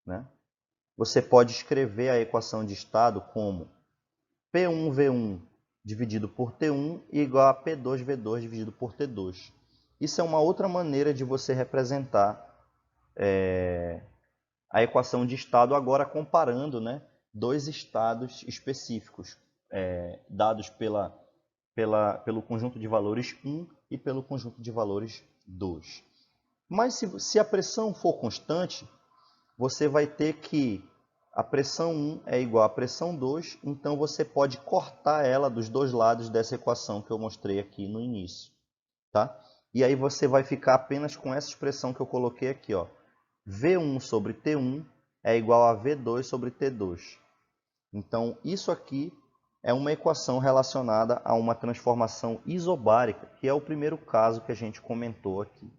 [SPEAKER 1] né? Você pode escrever a equação de estado como P1V1 dividido por T1 igual a P2V2 dividido por T2. Isso é uma outra maneira de você representar a equação de estado agora comparando, né, dois estados específicos, dados pelo conjunto de valores 1 e pelo conjunto de valores 2. Mas se a pressão for constante, você vai ter que a pressão 1 é igual à pressão 2, então você pode cortar ela dos dois lados dessa equação que eu mostrei aqui no início, tá? E aí você vai ficar apenas com essa expressão que eu coloquei aqui, ó. V1 sobre T1 é igual a V2 sobre T2. Então, isso aqui é uma equação relacionada a uma transformação isobárica, que é o primeiro caso que a gente comentou aqui.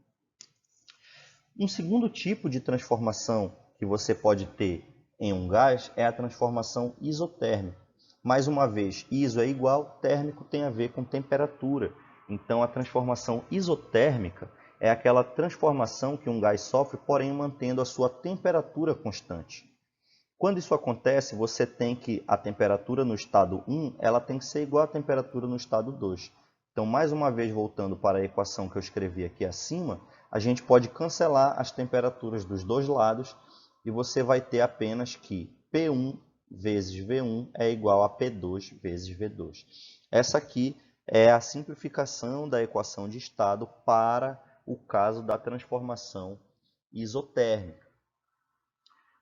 [SPEAKER 1] Um segundo tipo de transformação que você pode ter em um gás é a transformação isotérmica. Mais uma vez, iso é igual, térmico tem a ver com temperatura. Então, a transformação isotérmica é aquela transformação que um gás sofre, porém mantendo a sua temperatura constante. Quando isso acontece, você tem que a temperatura no estado 1 ela tem que ser igual à temperatura no estado 2. Então, mais uma vez, voltando para a equação que eu escrevi aqui acima, a gente pode cancelar as temperaturas dos dois lados e você vai ter apenas que P1 vezes V1 é igual a P2 vezes V2. Essa aqui é a simplificação da equação de estado para o caso da transformação isotérmica.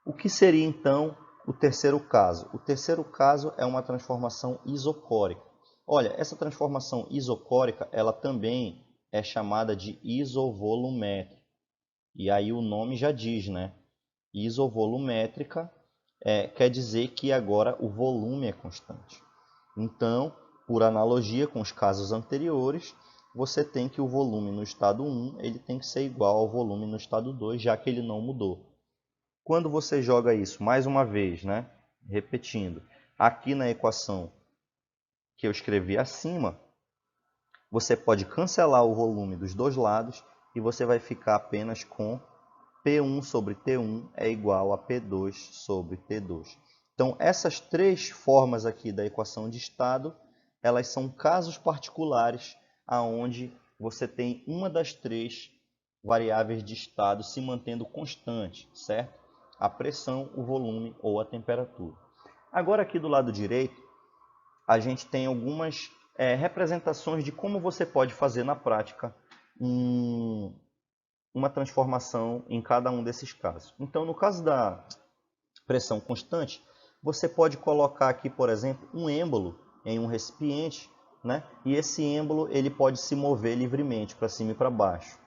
[SPEAKER 1] O que seria, então, o terceiro caso? O terceiro caso é uma transformação isocórica. Olha, essa transformação isocórica, ela também é chamada de isovolumétrica. E aí o nome já diz, né? Isovolumétrica quer dizer que agora o volume é constante. Então, por analogia com os casos anteriores, você tem que o volume no estado 1 ele tem que ser igual ao volume no estado 2, já que ele não mudou. Quando você joga isso, mais uma vez, né? Repetindo, aqui na equação que eu escrevi acima, você pode cancelar o volume dos dois lados e você vai ficar apenas com P1 sobre T1 é igual a P2 sobre T2. Então, essas três formas aqui da equação de estado, elas são casos particulares aonde você tem uma das três variáveis de estado se mantendo constante, certo? A pressão, o volume ou a temperatura. Agora aqui do lado direito, a gente tem algumas representações de como você pode fazer na prática uma transformação em cada um desses casos. Então, no caso da pressão constante, você pode colocar aqui, por exemplo, um êmbolo em um recipiente, né? E esse êmbolo ele pode se mover livremente para cima e para baixo.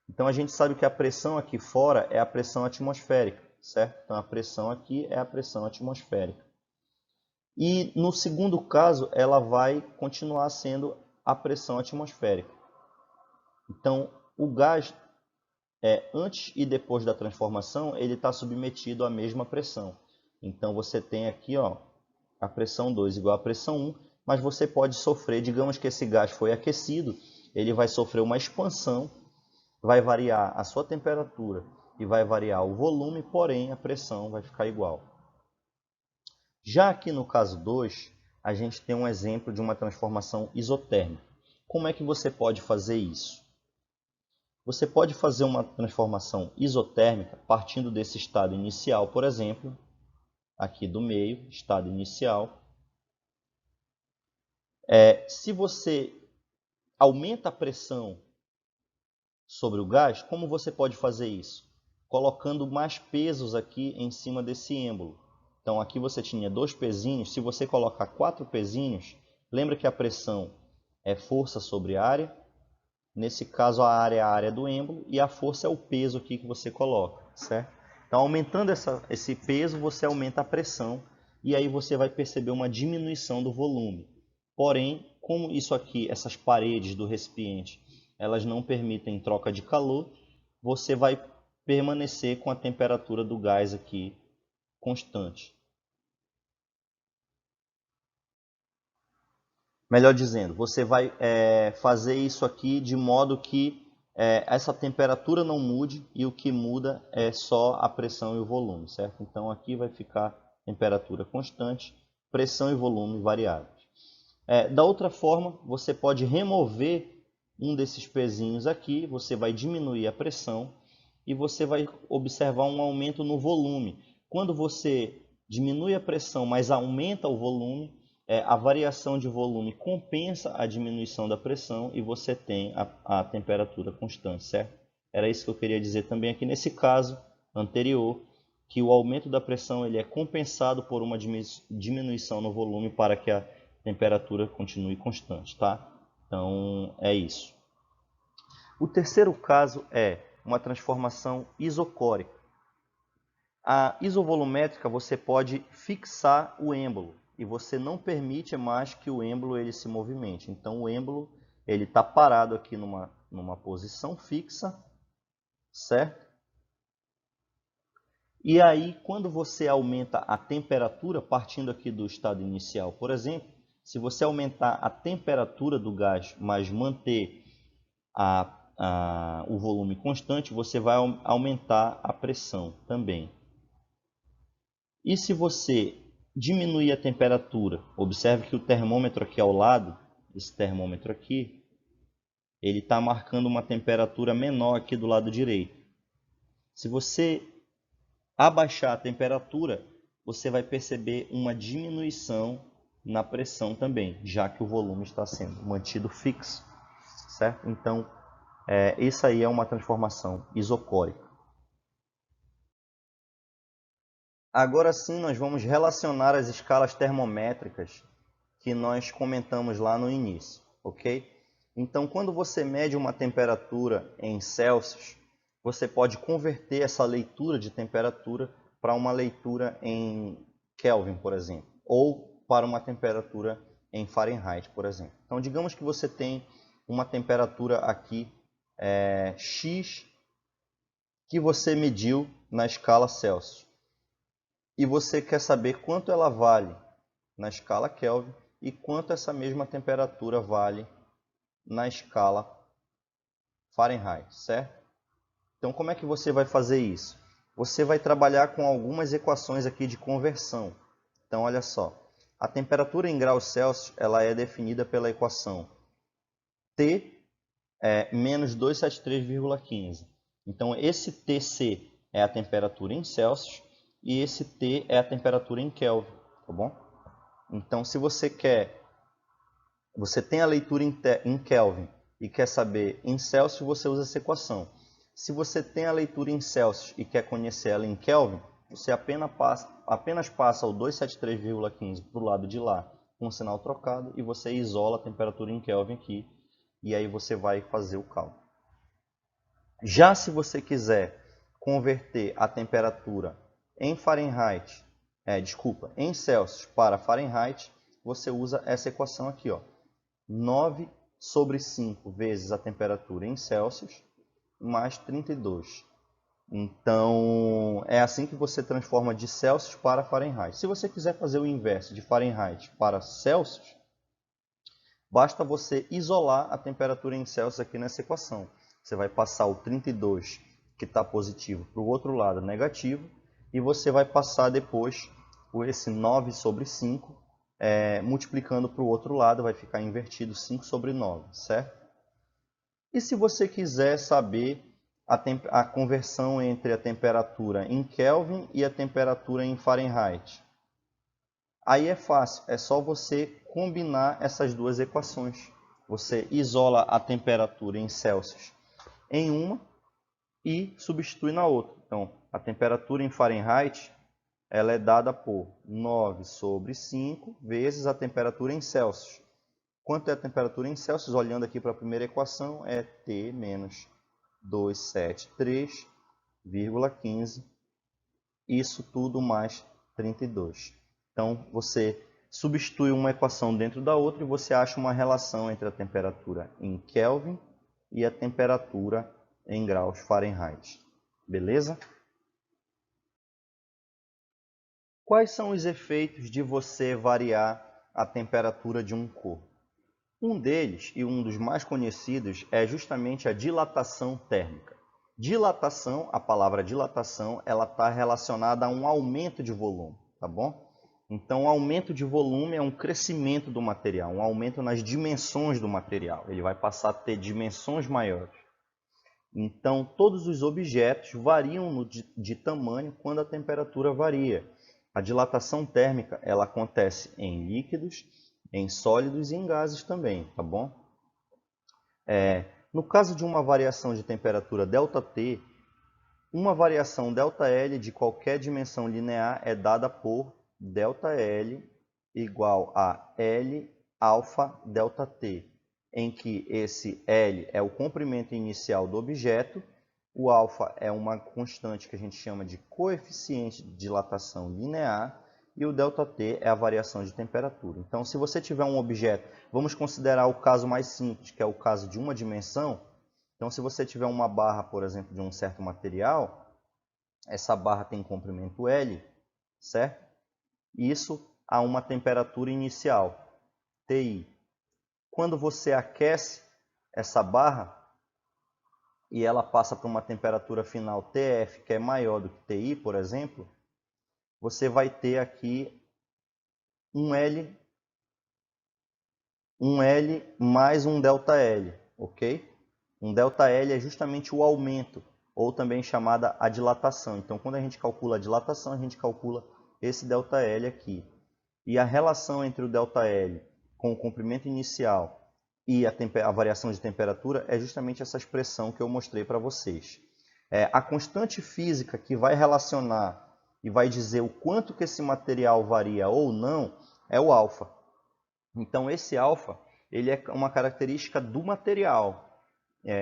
[SPEAKER 1] Então, a gente sabe que a pressão aqui fora é a pressão atmosférica, certo? Então, a pressão aqui é a pressão atmosférica. E no segundo caso, ela vai continuar sendo a pressão atmosférica. Então, o gás, antes e depois da transformação, ele está submetido à mesma pressão. Então, você tem aqui a pressão 2 igual à pressão 1, mas você pode sofrer, digamos que esse gás foi aquecido, ele vai sofrer uma expansão, vai variar a sua temperatura e vai variar o volume, porém a pressão vai ficar igual. Já aqui no caso 2, a gente tem um exemplo de uma transformação isotérmica. Como é que você pode fazer isso? Você pode fazer uma transformação isotérmica partindo desse estado inicial, por exemplo, aqui do meio, estado inicial. Se você aumenta a pressão sobre o gás, como você pode fazer isso? Colocando mais pesos aqui em cima desse êmbolo. Então aqui você tinha 2 pezinhos, se você colocar 4 pezinhos, lembra que a pressão é força sobre área, nesse caso a área é a área do êmbolo e a força é o peso aqui que você coloca, certo? Então aumentando esse peso você aumenta a pressão e aí você vai perceber uma diminuição do volume. Porém, como isso aqui, essas paredes do recipiente, elas não permitem troca de calor, você vai permanecer com a temperatura do gás aqui constante. Melhor dizendo, você vai fazer isso aqui de modo que essa temperatura não mude e o que muda é só a pressão e o volume, certo? Então aqui vai ficar temperatura constante, pressão e volume variáveis. Da outra forma, você pode remover um desses pezinhos aqui, você vai diminuir a pressão e você vai observar um aumento no volume. Quando você diminui a pressão, mas aumenta o volume, a variação de volume compensa a diminuição da pressão e você tem a temperatura constante, certo? Era isso que eu queria dizer também aqui nesse caso anterior, que o aumento da pressão ele é compensado por uma diminuição no volume para que a temperatura continue constante, tá? Então, é isso. O terceiro caso é uma transformação isocórica. A isovolumétrica você pode fixar o êmbolo e você não permite mais que o êmbolo ele se movimente. Então, o êmbolo ele está parado aqui numa posição fixa, certo? E aí, quando você aumenta a temperatura, partindo aqui do estado inicial, por exemplo, se você aumentar a temperatura do gás, mas manter o volume constante, você vai aumentar a pressão também. E se você diminuir a temperatura, observe que o termômetro aqui ao lado, esse termômetro aqui, ele está marcando uma temperatura menor aqui do lado direito. Se você abaixar a temperatura, você vai perceber uma diminuição na pressão também, já que o volume está sendo mantido fixo, certo? Então, isso aí é uma transformação isocórica. Agora sim, nós vamos relacionar as escalas termométricas que nós comentamos lá no início, ok? Então, quando você mede uma temperatura em Celsius, você pode converter essa leitura de temperatura para uma leitura em Kelvin, por exemplo, ou para uma temperatura em Fahrenheit, por exemplo. Então, digamos que você tem uma temperatura aqui X que você mediu na escala Celsius. E você quer saber quanto ela vale na escala Kelvin e quanto essa mesma temperatura vale na escala Fahrenheit, certo? Então, como é que você vai fazer isso? Você vai trabalhar com algumas equações aqui de conversão. Então, olha só. A temperatura em graus Celsius ela é definida pela equação T menos 273,15. Então, esse TC é a temperatura em Celsius e esse T é a temperatura em Kelvin, tá bom? Então, se você tem a leitura em Kelvin e quer saber em Celsius, você usa essa equação. Se você tem a leitura em Celsius e quer conhecer ela em Kelvin, você apenas passa o 273,15 para o lado de lá com o sinal trocado e você isola a temperatura em Kelvin aqui e aí você vai fazer o cálculo. Já se você quiser converter a temperatura em Fahrenheit, em Celsius para Fahrenheit, você usa essa equação aqui, ó. 9 sobre 5 vezes a temperatura em Celsius mais 32. Então, é assim que você transforma de Celsius para Fahrenheit. Se você quiser fazer o inverso de Fahrenheit para Celsius, basta você isolar a temperatura em Celsius aqui nessa equação. Você vai passar o 32, que está positivo, para o outro lado negativo, e você vai passar depois esse 9 sobre 5, multiplicando para o outro lado, vai ficar invertido 5 sobre 9, certo? E se você quiser saber a conversão entre a temperatura em Kelvin e a temperatura em Fahrenheit? Aí é fácil, é só você combinar essas duas equações. Você isola a temperatura em Celsius em uma e substitui na outra. Então, a temperatura em Fahrenheit ela é dada por 9 sobre 5 vezes a temperatura em Celsius. Quanto é a temperatura em Celsius? Olhando aqui para a primeira equação, é T menos 273,15. Isso tudo mais 32. Então, você substitui uma equação dentro da outra e você acha uma relação entre a temperatura em Kelvin e a temperatura em graus Fahrenheit. Beleza? Quais são os efeitos de você variar a temperatura de um corpo? Um deles, e um dos mais conhecidos, é justamente a dilatação térmica. Dilatação, a palavra dilatação, ela está relacionada a um aumento de volume, tá bom? Então, o aumento de volume é um crescimento do material, um aumento nas dimensões do material. Ele vai passar a ter dimensões maiores. Então, todos os objetos variam de tamanho quando a temperatura varia. A dilatação térmica ela acontece em líquidos, em sólidos e em gases também, tá bom? No caso de uma variação de temperatura ΔT, uma variação ΔL de qualquer dimensão linear é dada por ΔL igual a L alfa ΔT, em que esse L é o comprimento inicial do objeto, o alfa é uma constante que a gente chama de coeficiente de dilatação linear, e o ΔT é a variação de temperatura. Então, se você tiver um objeto, vamos considerar o caso mais simples, que é o caso de uma dimensão. Então, se você tiver uma barra, por exemplo, de um certo material, essa barra tem comprimento L, certo? Isso a uma temperatura inicial, Ti. Quando você aquece essa barra e ela passa para uma temperatura final Tf, que é maior do que Ti, por exemplo, você vai ter aqui um L mais um ΔL, ok? Um ΔL é justamente o aumento, ou também chamada a dilatação. Então, quando a gente calcula a dilatação, a gente calcula esse ΔL aqui. E a relação entre o ΔL com o comprimento inicial e a variação de temperatura é justamente essa expressão que eu mostrei para vocês. A constante física que vai relacionar e vai dizer o quanto que esse material varia ou não é o alfa. Então, esse alfa ele é uma característica do material,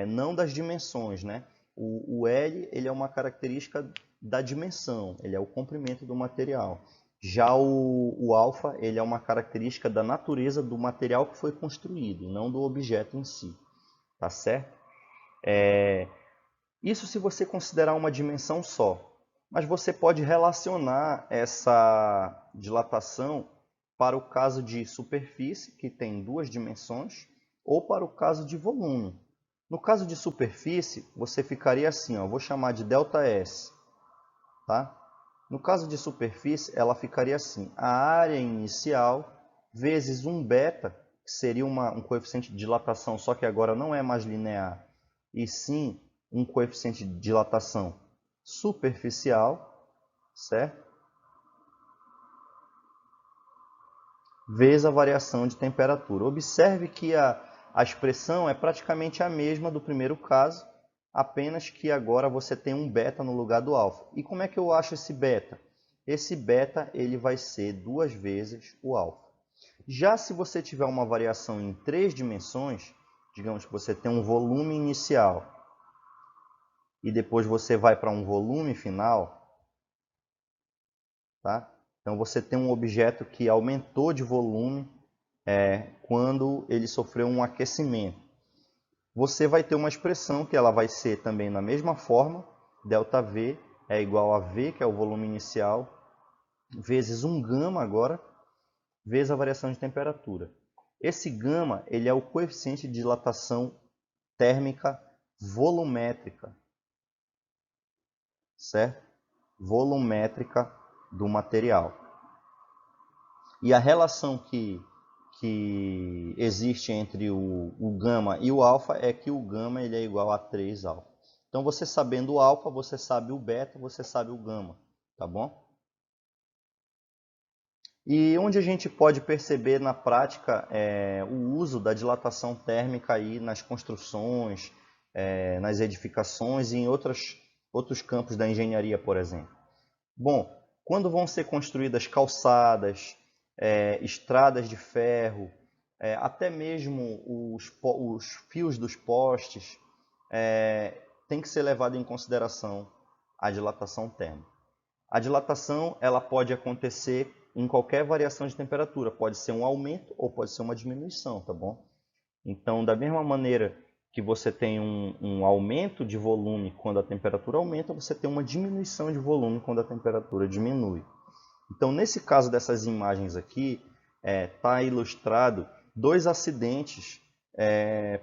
[SPEAKER 1] não das dimensões, né? O L ele é uma característica da dimensão, ele é o comprimento do material. Já o alfa ele é uma característica da natureza do material que foi construído, não do objeto em si. tá certo? Isso se você considerar uma dimensão só. Mas você pode relacionar essa dilatação para o caso de superfície, que tem duas dimensões, ou para o caso de volume. No caso de superfície, você ficaria assim, ó, vou chamar de ΔS. Tá? No caso de superfície, ela ficaria assim, a área inicial vezes um beta, que seria um coeficiente de dilatação, só que agora não é mais linear, e sim um coeficiente de dilatação superficial, certo? Vezes a variação de temperatura. Observe que a expressão é praticamente a mesma do primeiro caso, apenas que agora você tem um beta no lugar do alfa. E como é que eu acho esse beta? Esse beta ele vai ser 2 vezes o alfa. Já se você tiver uma variação em 3 dimensões, digamos que você tem um volume inicial e depois você vai para um volume final, tá? Então você tem um objeto que aumentou de volume quando ele sofreu um aquecimento. Você vai ter uma expressão que ela vai ser também na mesma forma, ΔV é igual a V, que é o volume inicial, vezes um gama agora, vezes a variação de temperatura. Esse gama ele é o coeficiente de dilatação térmica volumétrica, certo? Volumétrica do material. E a relação que existe entre o gama e o alfa é que o gama ele é igual a 3 alfa. Então, você sabendo o alfa, você sabe o beta, você sabe o gama, tá bom? E onde a gente pode perceber na prática o uso da dilatação térmica aí nas construções, nas edificações e em outros campos da engenharia, por exemplo. Bom, quando vão ser construídas calçadas, estradas de ferro, até mesmo os fios dos postes, tem que ser levado em consideração a dilatação térmica. A dilatação ela pode acontecer em qualquer variação de temperatura, pode ser um aumento ou pode ser uma diminuição, tá bom? Então, da mesma maneira que você tem um aumento de volume quando a temperatura aumenta, você tem uma diminuição de volume quando a temperatura diminui. Então, nesse caso dessas imagens aqui, está ilustrado 2 acidentes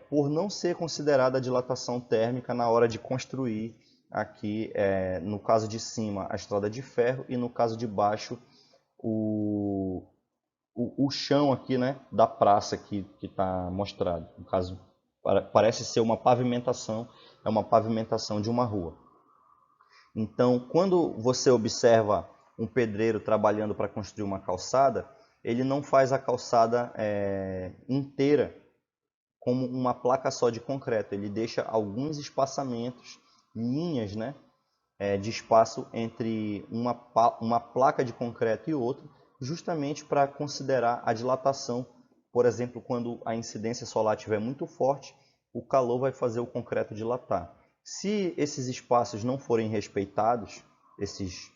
[SPEAKER 1] por não ser considerada a dilatação térmica na hora de construir aqui, no caso de cima, a estrada de ferro e no caso de baixo, o chão aqui, né, da praça que está mostrado. No caso, parece ser uma pavimentação, é uma pavimentação de uma rua. Então, quando você observa um pedreiro trabalhando para construir uma calçada, ele não faz a calçada inteira como uma placa só de concreto. Ele deixa alguns espaçamentos, linhas, né, de espaço entre uma placa de concreto e outra, justamente para considerar a dilatação. Por exemplo, quando a incidência solar estiver muito forte, o calor vai fazer o concreto dilatar. Se esses espaços não forem respeitados, esses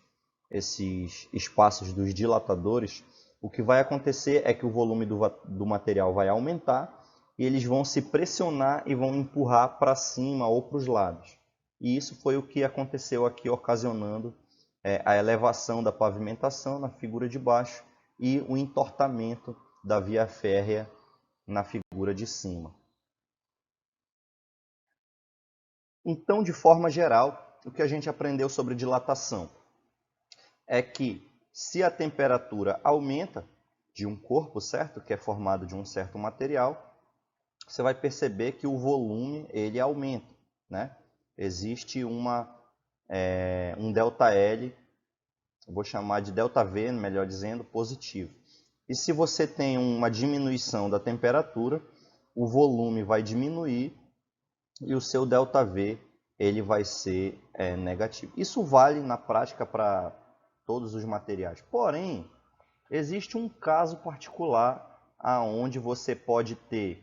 [SPEAKER 1] espaços dos dilatadores, o que vai acontecer é que o volume do material vai aumentar e eles vão se pressionar e vão empurrar para cima ou para os lados. E isso foi o que aconteceu aqui, ocasionando a elevação da pavimentação na figura de baixo e o entortamento da via férrea na figura de cima. Então, de forma geral, o que a gente aprendeu sobre dilatação é que se a temperatura aumenta de um corpo, certo, que é formado de um certo material, você vai perceber que o volume ele aumenta, né? Existe um ΔL, vou chamar de ΔV, melhor dizendo, positivo. E se você tem uma diminuição da temperatura, o volume vai diminuir e o seu ΔV ele vai ser negativo. Isso vale na prática para todos os materiais. Porém, existe um caso particular aonde você pode ter,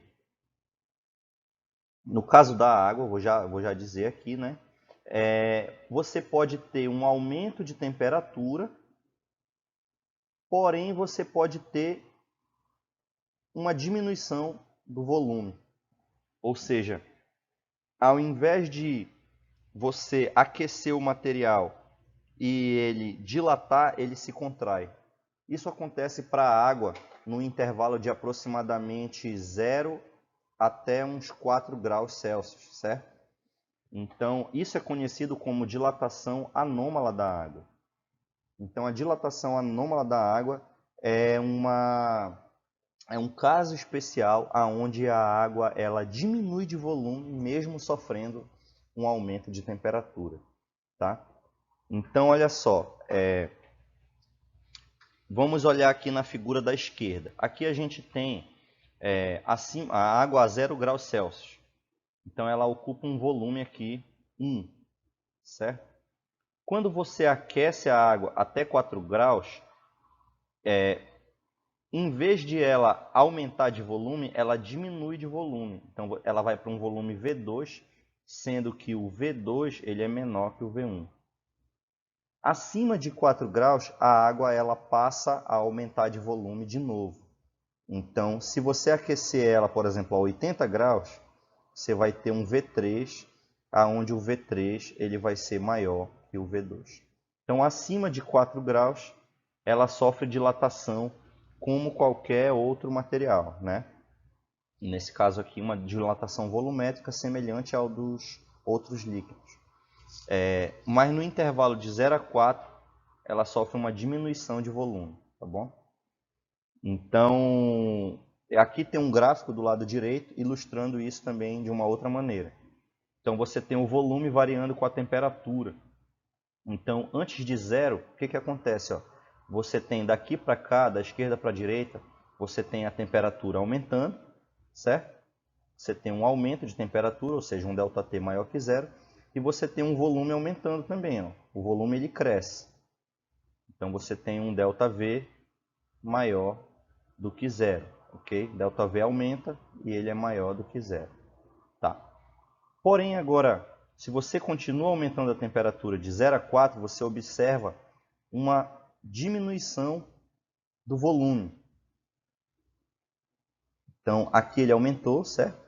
[SPEAKER 1] no caso da água, vou já dizer aqui, né? Você pode ter um aumento de temperatura, porém você pode ter uma diminuição do volume. Ou seja, ao invés de você aquecer o material e ele dilatar, ele se contrai. Isso acontece para a água no intervalo de aproximadamente 0 até uns 4 graus Celsius, certo? Então, isso é conhecido como dilatação anômala da água. Então, a dilatação anômala da água é um caso especial onde a água ela diminui de volume mesmo sofrendo um aumento de temperatura, tá? Então, olha só, vamos olhar aqui na figura da esquerda. Aqui a gente tem a água a 0 graus Celsius. Então, ela ocupa um volume aqui 1, certo? Quando você aquece a água até 4 graus, em vez de ela aumentar de volume, ela diminui de volume. Então, ela vai para um volume V2, sendo que o V2 ele é menor que o V1. Acima de 4 graus, a água ela passa a aumentar de volume de novo. Então, se você aquecer ela, por exemplo, a 80 graus, você vai ter um V3, onde o V3 ele vai ser maior que o V2. Então, acima de 4 graus, ela sofre dilatação como qualquer outro material, né? Nesse caso aqui, uma dilatação volumétrica semelhante ao dos outros líquidos. Mas no intervalo de 0 a 4, ela sofre uma diminuição de volume, tá bom? Então, aqui tem um gráfico do lado direito ilustrando isso também de uma outra maneira. Então, você tem o volume variando com a temperatura. Então, antes de 0, o que acontece? Ó? Você tem daqui para cá, da esquerda para a direita, você tem a temperatura aumentando, certo? Você tem um aumento de temperatura, ou seja, um ΔT maior que 0, e você tem um volume aumentando também. Ó. O volume ele cresce. Então, você tem um ΔV maior do que 0, ok? ΔV aumenta e ele é maior do que 0. Tá. Porém, agora, se você continua aumentando a temperatura de 0 a 4, você observa uma diminuição do volume. Então, aqui ele aumentou, certo?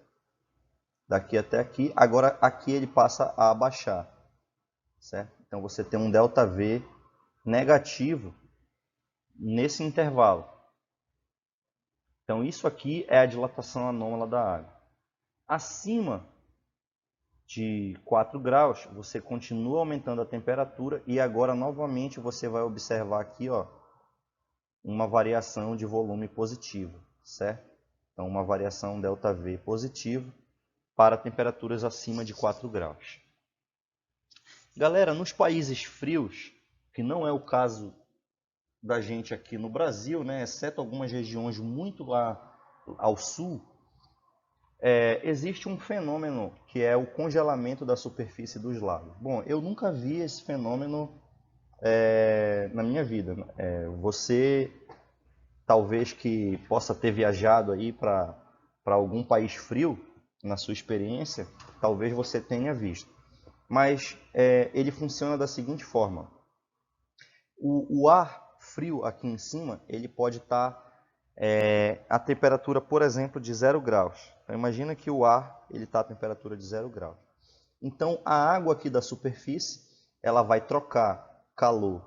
[SPEAKER 1] Daqui até aqui. Agora, aqui ele passa a abaixar, certo? Então, você tem um ΔV negativo nesse intervalo. Então, isso aqui é a dilatação anômala da água. Acima de 4 graus, você continua aumentando a temperatura e agora, novamente, você vai observar aqui, ó, uma variação de volume positivo, certo? Então, uma variação ΔV positivo para temperaturas acima de 4 graus. Galera, nos países frios, que não é o caso da gente aqui no Brasil, né, exceto algumas regiões muito lá ao sul, existe um fenômeno que é o congelamento da superfície dos lagos. Bom, eu nunca vi esse fenômeno na minha vida. Você, talvez que possa ter viajado aí para algum país frio, na sua experiência, talvez você tenha visto. Mas ele funciona da seguinte forma. O ar frio aqui em cima, ele pode estar a temperatura, por exemplo, de 0 graus. Então, imagina que o ar está a temperatura de 0 graus. Então, a água aqui da superfície, ela vai trocar calor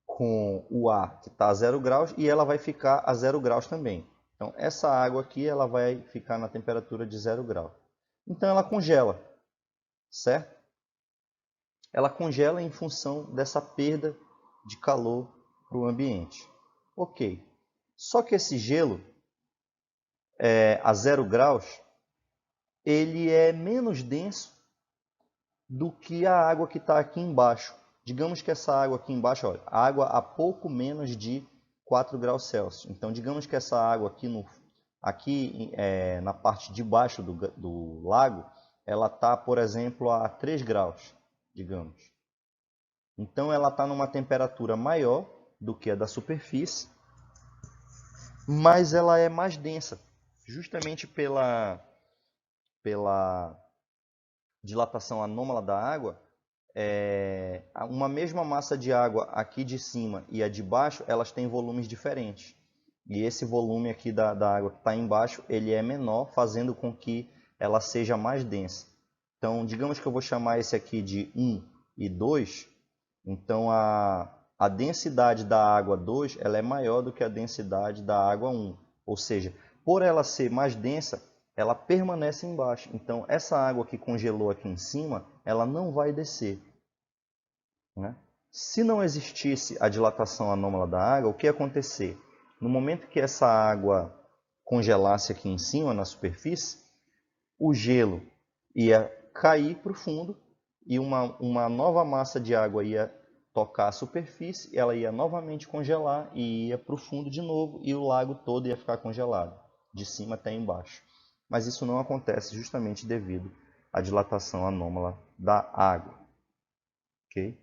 [SPEAKER 1] com o ar que está a 0 graus e ela vai ficar a 0 graus também. Então, essa água aqui ela vai ficar na temperatura de 0 graus. Então, ela congela, certo? Ela congela em função dessa perda de calor para o ambiente. Ok. Só que esse gelo, a 0 graus, ele é menos denso do que a água que está aqui embaixo. Digamos que essa água aqui embaixo, olha, água a pouco menos de 4 graus Celsius. Então, digamos que essa água aqui na parte de baixo do lago, ela está, por exemplo, a 3 graus, digamos. Então, ela está numa temperatura maior do que a da superfície, mas ela é mais densa, justamente pela dilatação anômala da água. Uma mesma massa de água aqui de cima e a de baixo, elas têm volumes diferentes. E esse volume aqui da água que está embaixo, ele é menor, fazendo com que ela seja mais densa. Então, digamos que eu vou chamar esse aqui de 1 e 2. Então, a densidade da água 2 ela é maior do que a densidade da água 1. Ou seja, por ela ser mais densa, ela permanece embaixo. Então, essa água que congelou aqui em cima, ela não vai descer, né? Se não existisse a dilatação anômala da água, o que ia acontecer? No momento que essa água congelasse aqui em cima, na superfície, o gelo ia cair para o fundo e uma nova massa de água ia tocar a superfície, ela ia novamente congelar e ia para o fundo de novo e o lago todo ia ficar congelado, de cima até embaixo. Mas isso não acontece justamente devido à dilatação anômala da água. Ok?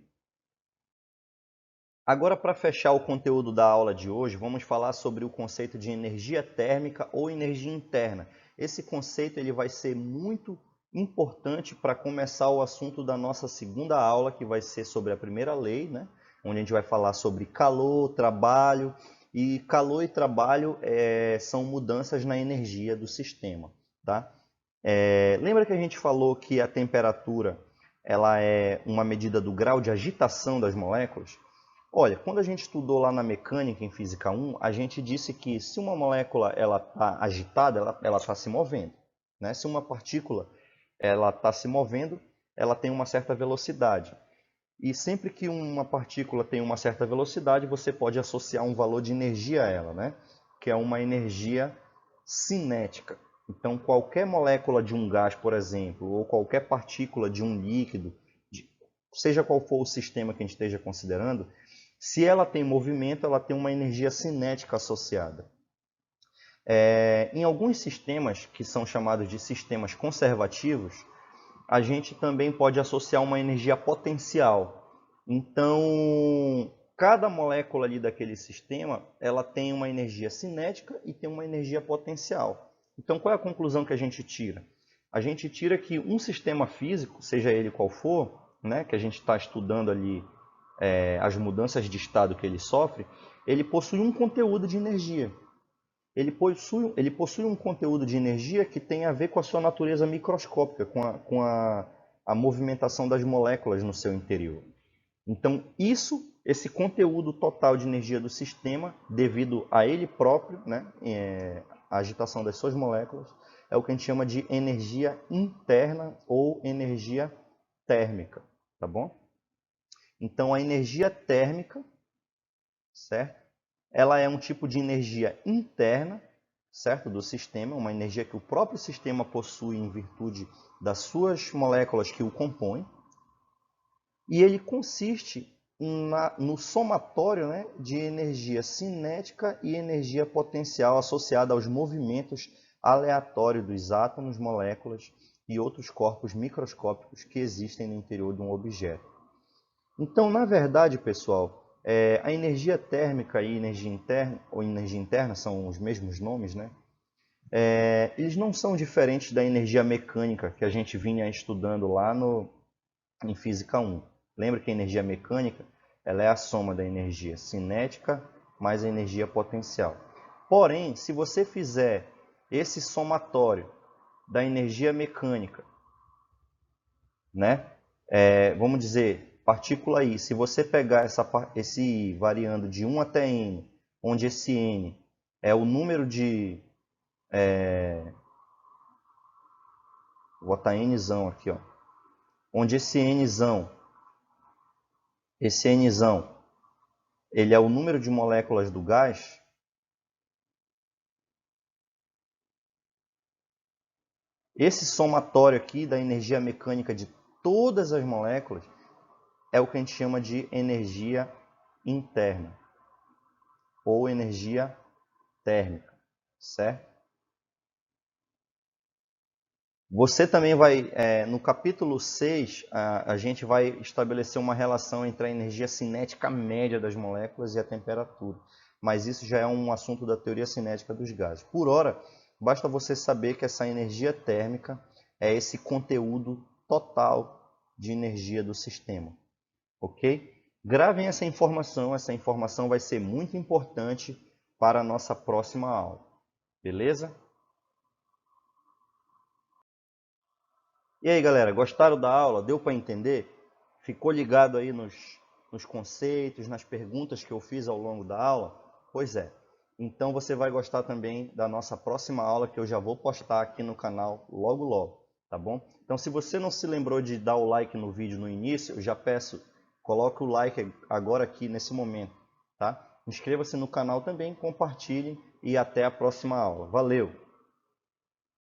[SPEAKER 1] Agora, para fechar o conteúdo da aula de hoje, vamos falar sobre o conceito de energia térmica ou energia interna. Esse conceito ele vai ser muito importante para começar o assunto da nossa segunda aula, que vai ser sobre a primeira lei, né? Onde a gente vai falar sobre calor, trabalho. E calor e trabalho são mudanças na energia do sistema. Tá? Lembra que a gente falou que a temperatura ela é uma medida do grau de agitação das moléculas? Olha, quando a gente estudou lá na mecânica, em física 1, a gente disse que se uma molécula está agitada, ela está se movendo, né? Se uma partícula está se movendo, ela tem uma certa velocidade. E sempre que uma partícula tem uma certa velocidade, você pode associar um valor de energia a ela, né? Que é uma energia cinética. Então, qualquer molécula de um gás, por exemplo, ou qualquer partícula de um líquido, seja qual for o sistema que a gente esteja considerando, se ela tem movimento, ela tem uma energia cinética associada. Em alguns sistemas, que são chamados de sistemas conservativos, a gente também pode associar uma energia potencial. Então, cada molécula ali daquele sistema, ela tem uma energia cinética e tem uma energia potencial. Então, qual é a conclusão que a gente tira? A gente tira que um sistema físico, seja ele qual for, né, que a gente está estudando ali as mudanças de estado que ele sofre, ele possui um conteúdo de energia. Ele possui um conteúdo de energia que tem a ver com a sua natureza microscópica, com a movimentação das moléculas no seu interior. Então, esse conteúdo total de energia do sistema, devido a ele próprio, né, a agitação das suas moléculas, é o que a gente chama de energia interna ou energia térmica, tá bom? Então, a energia térmica, certo? Ela é um tipo de energia interna, certo, do sistema, uma energia que o próprio sistema possui em virtude das suas moléculas que o compõem. E ele consiste no somatório, né, de energia cinética e energia potencial associada aos movimentos aleatórios dos átomos, moléculas e outros corpos microscópicos que existem no interior de um objeto. Então, na verdade, pessoal, a energia térmica e energia interna, ou energia interna, são os mesmos nomes, né? Eles não são diferentes da energia mecânica que a gente vinha estudando lá em Física 1. Lembra que a energia mecânica ela é a soma da energia cinética mais a energia potencial. Porém, se você fizer esse somatório da energia mecânica, né? Vamos dizer, partícula I, se você pegar esse I variando de 1 até N, onde esse N é o número de... vou botar Nzão aqui, ó. Onde esse Nzão, ele é o número de moléculas do gás, esse somatório aqui da energia mecânica de todas as moléculas é o que a gente chama de energia interna ou energia térmica, certo? Você também vai, no capítulo 6, a gente vai estabelecer uma relação entre a energia cinética média das moléculas e a temperatura. Mas isso já é um assunto da teoria cinética dos gases. Por hora, basta você saber que essa energia térmica é esse conteúdo total de energia do sistema. Ok? Gravem essa informação vai ser muito importante para a nossa próxima aula. Beleza? E aí, galera, gostaram da aula? Deu para entender? Ficou ligado aí nos conceitos, nas perguntas que eu fiz ao longo da aula? Pois é. Então você vai gostar também da nossa próxima aula que eu já vou postar aqui no canal logo logo, tá bom? Então se você não se lembrou de dar o like no vídeo no início, eu já peço, coloque o like agora aqui nesse momento, tá? Inscreva-se no canal também, compartilhe e até a próxima aula. Valeu!